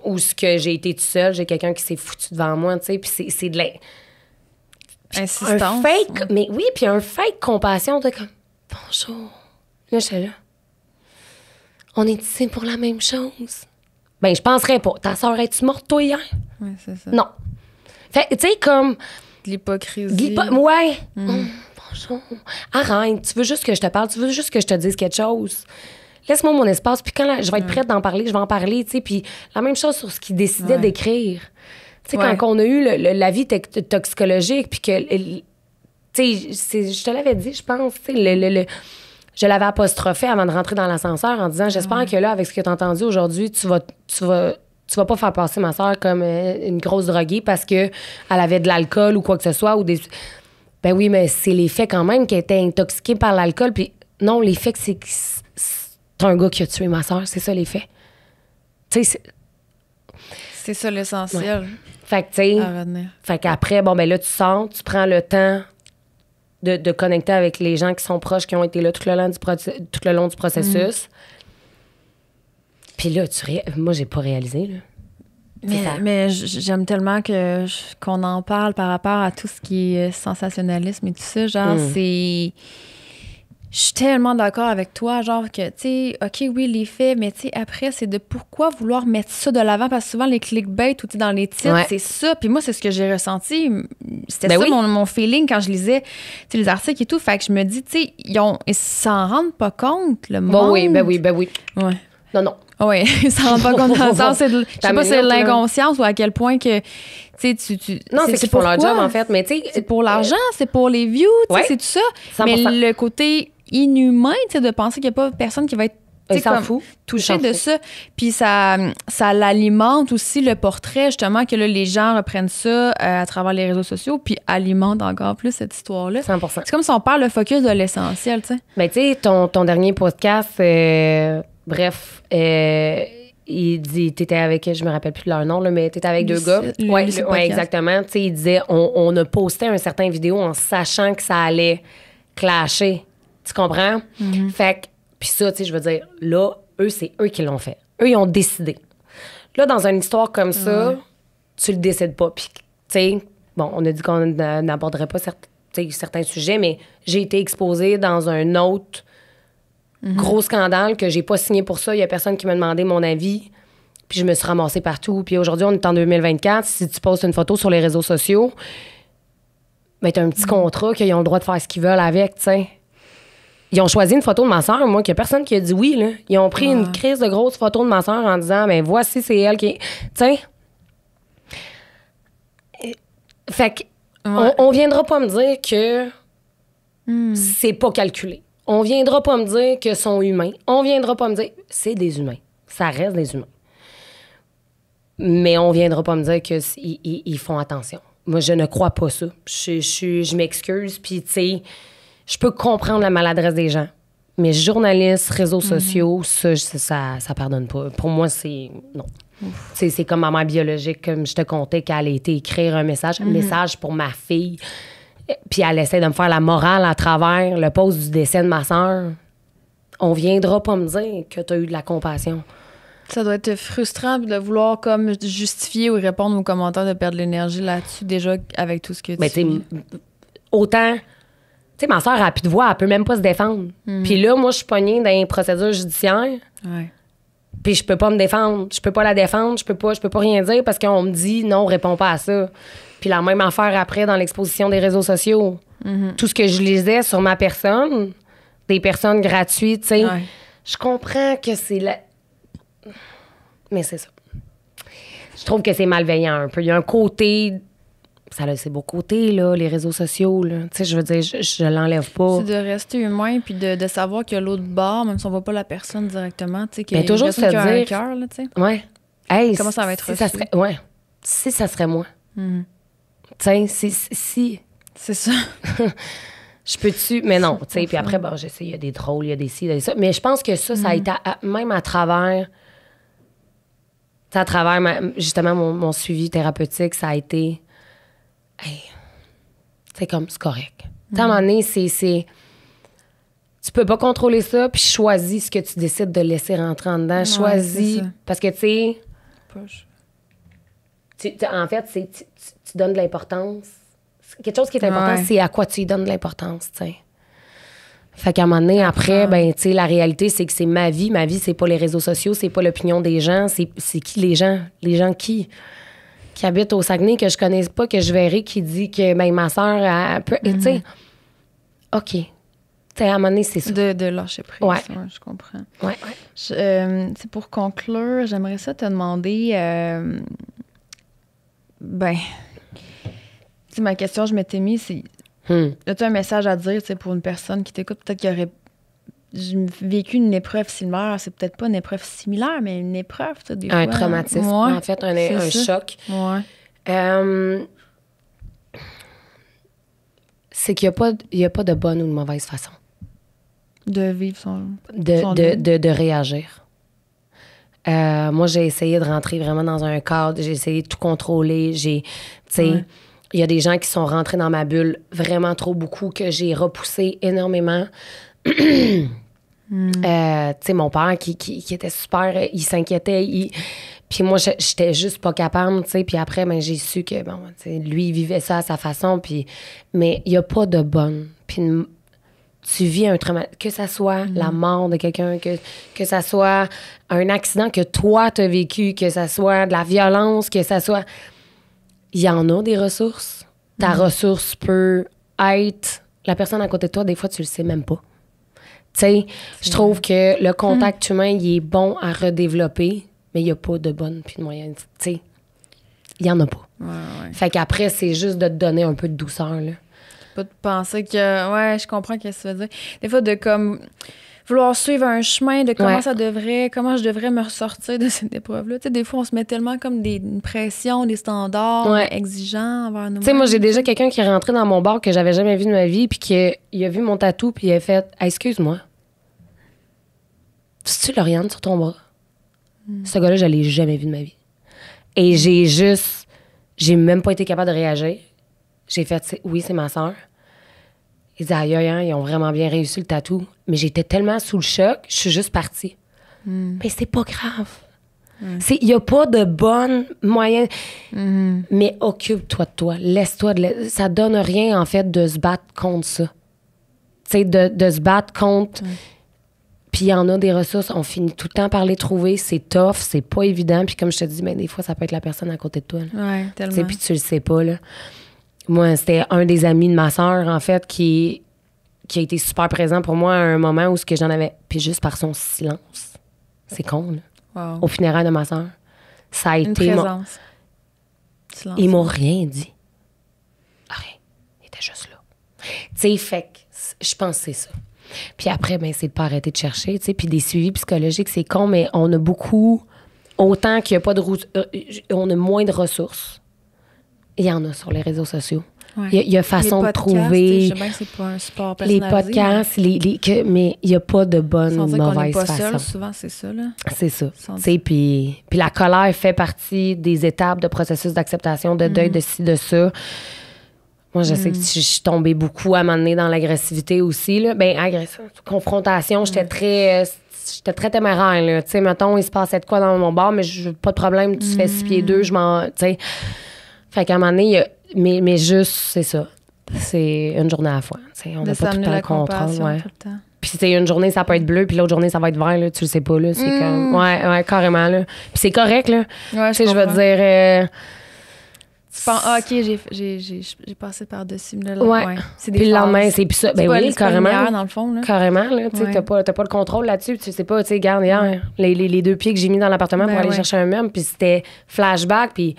où j'ai été toute seule, j'ai quelqu'un qui s'est foutu devant moi, tu sais, puis c'est de insistance. Un fake, mais oui, puis un fake compassion de comme, bonjour. Là, j'étais là. On est ici pour la même chose. Ben, je penserais pas. Ta soeur, es-tu morte, toi, hier? Oui, c'est ça. Non. Fait tu sais, comme... De l'hypocrisie. Ouais. Bonjour. Arrête. Tu veux juste que je te parle. Tu veux juste que je te dise quelque chose. Laisse-moi mon espace. Puis quand je vais être prête d'en parler, je vais en parler, tu sais. Puis la même chose sur ce qu'il décidait d'écrire. Tu sais, quand on a eu l'avis toxicologique, puis que... Tu sais, je te l'avais dit, je pense, tu sais, je l'avais apostrophé avant de rentrer dans l'ascenseur en disant, j'espère que là, avec ce que tu as entendu aujourd'hui, tu vas pas faire passer ma soeur comme une grosse droguée parce qu'elle avait de l'alcool ou quoi que ce soit. Ben oui, mais c'est les faits quand même qu'elle était intoxiquée par l'alcool. Puis non, les faits, c'est un gars qui a tué ma soeur. C'est ça, les faits. Tu sais, c'est ça l'essentiel. Ouais. Fait que, tu sais, fait qu'après, bon, ben là, tu sors, tu prends le temps de connecter avec les gens qui sont proches, qui ont été là tout le long du processus. Puis là, moi, j'ai pas réalisé, là. Mais j'aime tellement qu'on en parle par rapport à tout ce qui est sensationnalisme et tout ça. Genre, c'est... Je suis tellement d'accord avec toi, genre que, tu sais, OK, oui, les faits, mais tu sais, après, c'est de pourquoi vouloir mettre ça de l'avant, parce que souvent, les clickbait ou dans les titres, c'est ça. Puis moi, c'est ce que j'ai ressenti. C'était mon feeling quand je lisais les articles et tout. Fait que je me dis, tu sais, ils s'en rendent pas compte, le monde. Ben oui. Ouais. Non. Oui, ils s'en rendent pas compte dans le sens. Je sais pas si c'est de l'inconscience ou à quel point que... Non, c'est pour leur job, en fait. Mais tu sais, c'est pour l'argent, c'est pour les views, c'est tout ça. 100%. Mais le côté inhumain, de penser qu'il n'y a pas personne qui va être touché de ça. Puis ça l'alimente aussi le portrait, justement, que là, les gens reprennent ça à travers les réseaux sociaux, puis alimentent encore plus cette histoire-là. 100%. C'est comme si on perd le focus de l'essentiel, tu sais. Ben, tu sais, ton dernier podcast, bref, il dit, t'étais avec, je me rappelle plus de leur nom, là, mais t'étais avec deux gars. Oui, exactement. Tu sais, il disait, on a posté un certain vidéo en sachant que ça allait clasher. Tu comprends? Fait que, puis ça, tu sais, je veux dire, là, c'est eux qui l'ont fait. Eux, ils ont décidé. Là, dans une histoire comme ça, tu le décides pas. Puis, tu sais, bon, on a dit qu'on n'aborderait pas certains sujets, mais j'ai été exposée dans un autre gros scandale que j'ai pas signé pour ça. Il y a personne qui m'a demandé mon avis. Puis je me suis ramassée partout. Puis aujourd'hui, on est en 2024. Si tu postes une photo sur les réseaux sociaux, ben t'as un petit contrat qu'ils ont le droit de faire ce qu'ils veulent avec, tu sais. Ils ont choisi une photo de ma soeur, moi, qu'il n'y a personne qui a dit oui, là. Ils ont pris une crise de grosse photo de ma soeur en disant, ben voici, c'est elle qui... Tu sais. Fait que, on viendra pas me dire que c'est pas calculé. On viendra pas me dire que sont humains. On viendra pas me dire... C'est des humains. Ça reste des humains. Mais on viendra pas me dire qu'ils font attention. moi, je ne crois pas ça. Je m'excuse, puis tu sais, je peux comprendre la maladresse des gens. Mais journalistes, réseaux sociaux, ça pardonne pas. Pour moi, c'est... Non. C'est comme ma mère biologique, comme je te contais, qu'elle a été écrire un message pour ma fille. Puis elle essaie de me faire la morale à travers le post du décès de ma sœur. On viendra pas me dire que tu as eu de la compassion. Ça doit être frustrant de vouloir comme justifier ou répondre aux commentaires, de perdre l'énergie là-dessus, déjà avec tout ce que tu vis. Autant... Tu sais, ma sœur a plus de voix, elle peut même pas se défendre. Puis là, moi, je suis pognée dans les procédures judiciaires. Ouais. Puis je peux pas me défendre. Je peux pas la défendre. Je peux pas rien dire parce qu'on me dit non, réponds pas à ça. Puis la même affaire après dans l'exposition des réseaux sociaux. Tout ce que je lisais sur ma personne, des personnes gratuites, tu sais. Ouais. Je comprends que c'est Mais c'est ça. Je trouve que c'est malveillant un peu. Il y a un côté... Ça a ses beaux côtés, là, les réseaux sociaux. Tu sais, je veux dire, je l'enlève pas. C'est de rester humain puis de savoir qu'il y a l'autre bord, même si on voit pas la personne directement. Tu sais, qu'il y a toujours une personne qui a un dire... cœur, là, tu sais. Ouais. Hey, comment ça va être si ça serait... Ouais. Si ça serait moi. Tu sais, si... C'est ça. Je peux-tu... Mais non, tu sais. Puis après, bon, je sais, il y a des drôles, il y a des ci, il y a des ça. Mais je pense que ça a été... même à travers... À travers, justement, mon suivi thérapeutique, ça a été... Hey, c'est comme, c'est correct. À un moment donné, c'est... Tu peux pas contrôler ça, puis choisis ce que tu décides de laisser rentrer en dedans. Choisis. Parce que, tu sais... En fait, tu donnes de l'importance. Quelque chose qui est important, c'est à quoi tu y donnes de l'importance, tu sais. Fait qu'à un moment donné, après, ben, tu sais, la réalité, c'est que c'est ma vie. Ma vie, c'est pas les réseaux sociaux, c'est pas l'opinion des gens. C'est qui les gens? Les gens qui habitent au Saguenay, que je connaisse pas, que je verrai, qui dit que ben, ma soeur, tu sais, OK. Tu sais, à un moment donné, c'est ça. De lâcher prise. Ouais. Je comprends. Ouais. Pour conclure, j'aimerais ça te demander... ma question, je m'étais mis, c'est... As-tu un message à dire, pour une personne qui t'écoute, peut-être qu'il aurait vécu une épreuve similaire, c'est peut-être pas une épreuve similaire, mais une épreuve, des fois. Un traumatisme, en fait, un choc. Ouais. C'est qu'il n'y a pas de bonne ou de mauvaise façon. De vivre son de réagir. Moi, j'ai essayé de rentrer vraiment dans un cadre, j'ai essayé de tout contrôler, il y a des gens qui sont rentrés dans ma bulle vraiment trop beaucoup, que j'ai repoussé énormément. Mon père qui était super, il s'inquiétait, puis moi, j'étais juste pas capable, puis après, ben, j'ai su que, bon, lui, il vivait ça à sa façon, mais il n'y a pas de bonne. Puis tu vis un trauma, que ça soit la mort de quelqu'un, que ça soit un accident que toi, t'as vécu, que ça soit de la violence, que ça soit... Il y en a des ressources. Ta ressource peut être... La personne à côté de toi, des fois, tu le sais même pas. Tu sais, je trouve que le contact humain, il est bon à redévelopper, mais il n'y a pas de bonne puis de moyenne. Tu sais, il n'y en a pas. Ouais. Fait qu'après, c'est juste de te donner un peu de douceur, là. Pas de penser que... Ouais, je comprends ce que ça veut dire. Des fois, de comme... vouloir suivre un chemin de comment comment je devrais me ressortir de cette épreuve-là. Tu sais, des fois, on se met tellement comme une pression, des standards exigeants envers nous-mêmes. Tu sais, moi, j'ai déjà quelqu'un qui est rentré dans mon bar que j'avais jamais vu de ma vie, puis il a vu mon tatou, puis il a fait « Excuse-moi, c'est-tu Lauriane sur ton bras? » Ce gars-là, je l'ai jamais vu de ma vie. Et j'ai même pas été capable de réagir. J'ai fait « Oui, c'est ma sœur. » Ils disaient, aïe, aïe, ils ont vraiment bien réussi le tatou. Mais j'étais tellement sous le choc, je suis juste partie. Mais c'est pas grave. Il n'y a pas de bonne moyen. Mais occupe-toi de toi. Laisse-toi. Ça donne rien, en fait, de se battre contre ça. Tu sais, de se battre contre. Puis il y en a des ressources. On finit tout le temps par les trouver. C'est tough, c'est pas évident. Puis comme je te dis, ben, des fois, ça peut être la personne à côté de toi. Oui, tellement. Puis tu le sais pas, là. Moi, c'était un des amis de ma sœur, en fait, qui a été super présent pour moi à un moment où j'en avais... Puis juste par son silence. C'est con, là. Wow. Au funérail de ma sœur. Ça a Une été... présence. Il m'a rien dit. Rien. Il était juste là. Tu sais, fait que je pense que c'est ça. Puis après, ben, c'est de pas arrêter de chercher, tu sais. Puis des suivis psychologiques, c'est con, mais on a beaucoup... Autant qu'il n'y a pas de... on a moins de ressources. Il y en a sur les réseaux sociaux. Ouais. Il y a façon de trouver. Je sais bien que c'est pas un support Les personnalisé. podcasts, mais il n'y a pas de bonne ou Sans dire qu'on n'est mauvaise pas façon. seul, souvent, c'est ça, là. C'est ça. Sans Tu sais, puis la colère fait partie des étapes de processus d'acceptation, de deuil, de ci, de ça. Moi, je sais que je suis tombée beaucoup à un moment donné dans l'agressivité aussi. Là. Ben, confrontation, j'étais très téméraire. Là. Tu sais, mettons, il se passait de quoi dans mon bar, mais pas de problème, tu fais 6 pieds 2, je m'en. Tu sais. Fait qu'à un moment donné, il y a, mais juste, c'est ça. C'est une journée à la fois. Tu sais, on n'a pas tout le temps le contrôle. Ouais. Puis c'est une journée, ça peut être bleu, puis l'autre journée, ça va être vert, là, tu le sais pas. Là, c'est comme. Ouais, carrément. Là. Puis c'est correct, là. Ouais, tu sais, je veux dire. Tu penses, j'ai passé par-dessus. Ouais. C'est des puis le phases. lendemain, c'est plus ça. Ben oui, carrément. Lumière, dans le fond, là. Carrément, là. Tu sais, t'as pas le contrôle là-dessus. Tu sais pas, tu sais, regarde, hier, les 2 pieds que j'ai mis dans l'appartement pour aller chercher un meuble, puis c'était flashback, puis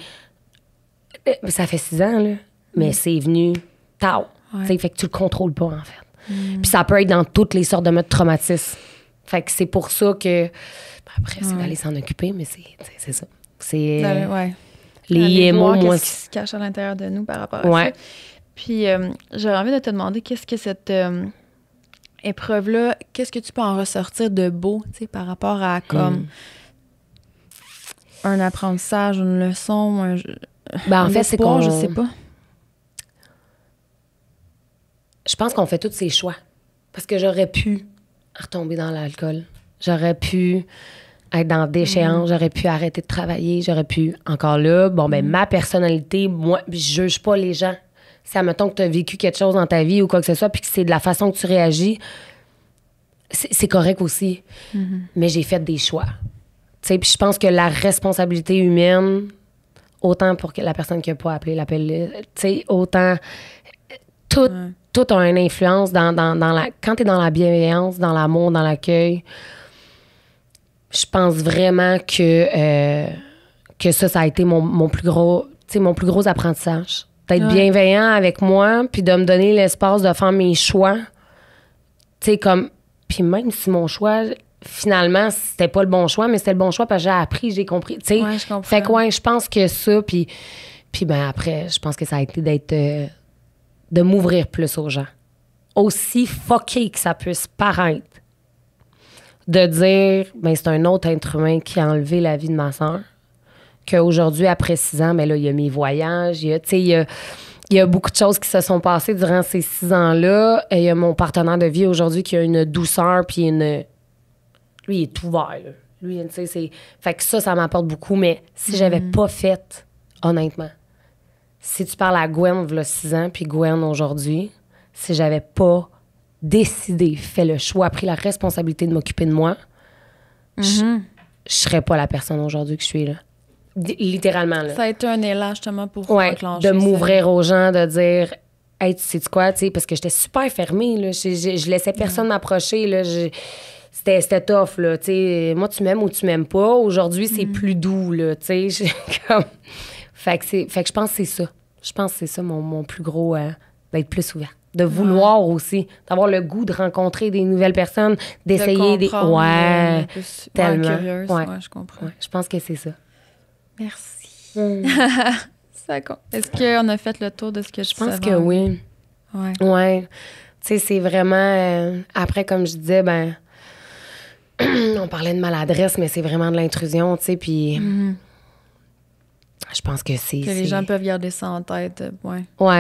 ça fait 6 ans, là. Mais c'est venu tard. Tu sais, fait que tu le contrôles pas, en fait. Puis ça peut être dans toutes les sortes de modes de traumatisme. Fait que c'est pour ça que. Après, c'est d'aller s'en occuper, mais c'est ça. C'est. Les émois, moi. Qu'est-ce qui se cache à l'intérieur de nous par rapport à ça. Puis, j'aurais envie de te demander, qu'est-ce que cette épreuve-là, qu'est-ce que tu peux en ressortir de beau, tu sais, par rapport à, comme, un apprentissage, une leçon, en fait, c'est qu'on... je sais pas. Je pense qu'on fait tous ces choix. Parce que j'aurais pu retomber dans l'alcool. J'aurais pu être dans la déchéance, j'aurais pu arrêter de travailler, j'aurais pu... Encore là, ma personnalité, moi, je juge pas les gens. Si, admettons que tu as vécu quelque chose dans ta vie ou quoi que ce soit, puis que c'est de la façon que tu réagis, c'est correct aussi. Mais j'ai fait des choix. Tu sais, puis je pense que la responsabilité humaine, autant pour que la personne qui n'a pas appelé l'appel, tu sais, autant... Tout a une influence dans la... Quand tu es dans la bienveillance, dans l'amour, dans l'accueil... Je pense vraiment que ça a été mon plus gros apprentissage. D'être bienveillant avec moi, puis de me donner l'espace de faire mes choix. Tu sais, comme... Puis même si mon choix, finalement, c'était pas le bon choix, mais c'était le bon choix parce que j'ai appris, j'ai compris. Tu sais, je comprends. fait que, je pense que ça, puis après, je pense que ça a été de m'ouvrir plus aux gens. Aussi fucké que ça puisse paraître. De dire, c'est un autre être humain qui a enlevé la vie de ma sœur. Qu'aujourd'hui, après 6 ans, là, il y a mes voyages, il y a beaucoup de choses qui se sont passées durant ces 6 ans-là. Il y a mon partenaire de vie aujourd'hui qui a une douceur, puis lui, il est ouvert, là. Lui, tu sais, c'est... Fait que ça m'apporte beaucoup, mais si j'avais pas fait, honnêtement, si tu parles à Gwen, il y a 6 ans, puis Gwen aujourd'hui, si j'avais pas décidé, fait le choix, pris la responsabilité de m'occuper de moi, je serais pas la personne aujourd'hui que je suis, là. Littéralement, là. Ça a été un élan, justement, pour enclencher de m'ouvrir aux gens, de dire, hey, tu sais quoi, tu sais, parce que j'étais super fermée, là. Je laissais personne m'approcher, là. C'était tough, là, tu sais. Moi, tu m'aimes ou tu m'aimes pas. Aujourd'hui, c'est plus doux, là, tu sais. Fait que je pense que c'est ça. Je pense que c'est ça, mon plus gros, d'être plus ouvert. De vouloir aussi, d'avoir le goût de rencontrer des nouvelles personnes, d'essayer des... Ouais, tellement. Curieuse, je comprends. Ouais, je pense que c'est ça. Merci. Est-ce qu'on a fait le tour de ce que je pense que oui. Ouais. Tu sais, c'est vraiment... après, comme je disais, on parlait de maladresse, mais c'est vraiment de l'intrusion, tu sais, puis... Je pense que c'est... Que les gens peuvent garder ça en tête,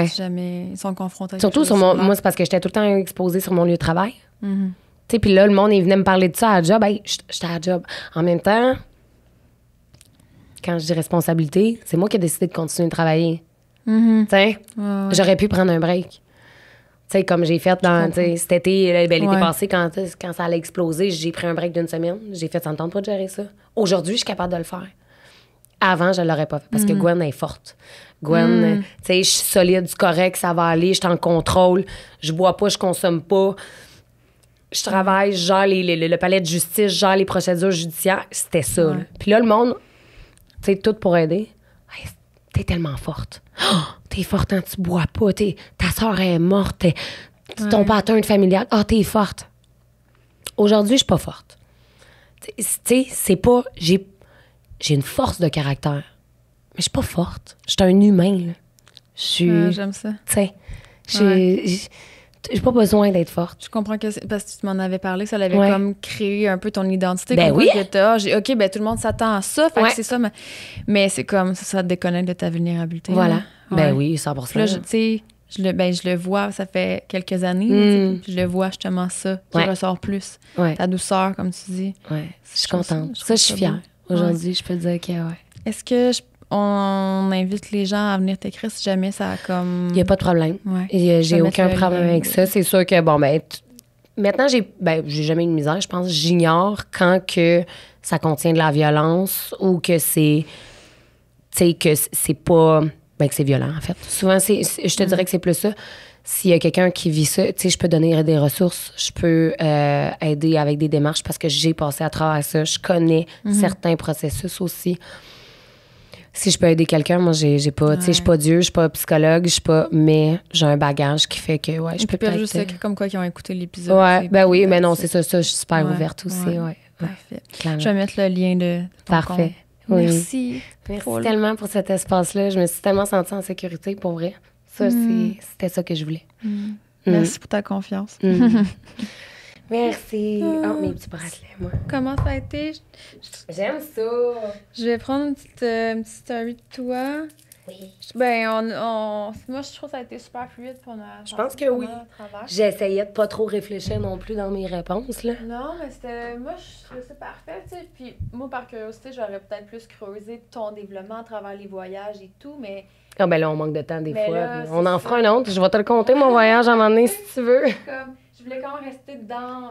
si jamais ils sont confrontés à surtout sur moi, c'est parce que j'étais tout le temps exposée sur mon lieu de travail. Tu sais, puis là, le monde, il venait me parler de ça à la job. Hey, j'étais à la job. En même temps, quand je dis responsabilité, c'est moi qui ai décidé de continuer de travailler. Tu sais, j'aurais pu prendre un break. Tu sais, comme j'ai fait cet été, l'été passé, quand ça allait exploser, j'ai pris un break d'1 semaine. J'ai fait, ça me tente pas de gérer ça. Aujourd'hui, je suis capable de le faire. Avant, je ne l'aurais pas fait parce que Gwen est forte. Gwen, tu sais, je suis solide, c'est correct, ça va aller, je suis en contrôle, je bois pas, je consomme pas. Je travaille, je gère le palais de justice, je gère les procédures judiciaires. C'était ça. Là. Puis là, le monde, tu sais, tout pour aider. Hey, t'es tellement forte. Oh, t'es forte, hein, tu bois pas. Ta soeur est morte. Ton pattern familial. Ah, t'es forte. Aujourd'hui, je suis pas forte. Tu sais, c'est pas... J'ai une force de caractère. Mais je suis pas forte. Je suis un humain, là. J'aime ça. Tu sais, j'ai pas besoin d'être forte. Je comprends que parce que tu m'en avais parlé, ça l'avait Ouais. comme créé un peu ton identité. Ben oui. OK, ben tout le monde s'attend à ça, fait que c'est ça. Mais c'est comme ça te déconnecte de ta vulnérabilité. Voilà. Là. Ben oui, 100%. Puis là, tu sais, je le vois, ça fait quelques années, puis je le vois justement ça, qui ressort plus. Ouais. Ta douceur, comme tu dis. Ouais, je suis contente. Ça, je suis fière. Aujourd'hui, je peux te dire que Est-ce que on invite les gens à venir t'écrire si jamais ça a comme... Il n'y a pas de problème. Ouais. J'ai aucun problème avec ça. C'est sûr que, bon, ben, maintenant, j'ai jamais eu de misère, je pense. J'ignore quand que ça contient de la violence ou que c'est... Tu sais, que c'est pas... Ben, que c'est violent, en fait. Souvent, je te dirais que c'est plus ça. S'il y a quelqu'un qui vit ça, tu sais, je peux donner des ressources, je peux aider avec des démarches parce que j'ai passé à travers ça. Je connais certains processus aussi. Si je peux aider quelqu'un, moi, j'ai pas... Tu sais, je suis pas Dieu, je suis pas psychologue, mais j'ai un bagage qui fait que, je peux peut-être... juste comme quoi qui ont écouté l'épisode. Ouais, ben oui, mais non, c'est ça, je suis super ouverte aussi, Parfait. Clairement. Je vais mettre le lien de ton Parfait. compte. Oui. Merci. Merci tellement pour cet espace-là. Je me suis tellement sentie en sécurité, pour vrai. Ça, c'était ça que je voulais. Merci pour ta confiance. Merci. Oh, mes petits bracelets, moi. Comment ça a été? J'aime ça. Je vais prendre une petite story de toi. Oui. Ben, moi, je trouve que ça a été super fluide pour notre Je pense que oui. J'essayais de pas trop réfléchir non plus dans mes réponses, là. Non, mais moi, je trouvais ça parfait, tu sais. Puis moi, par curiosité, j'aurais peut-être plus creusé ton développement à travers les voyages et tout, mais... Ah ben là, on manque de temps des fois. Là, on en fera un autre. Je vais te le compter, mon voyage, à un moment donné, si tu veux. Je voulais quand même rester dans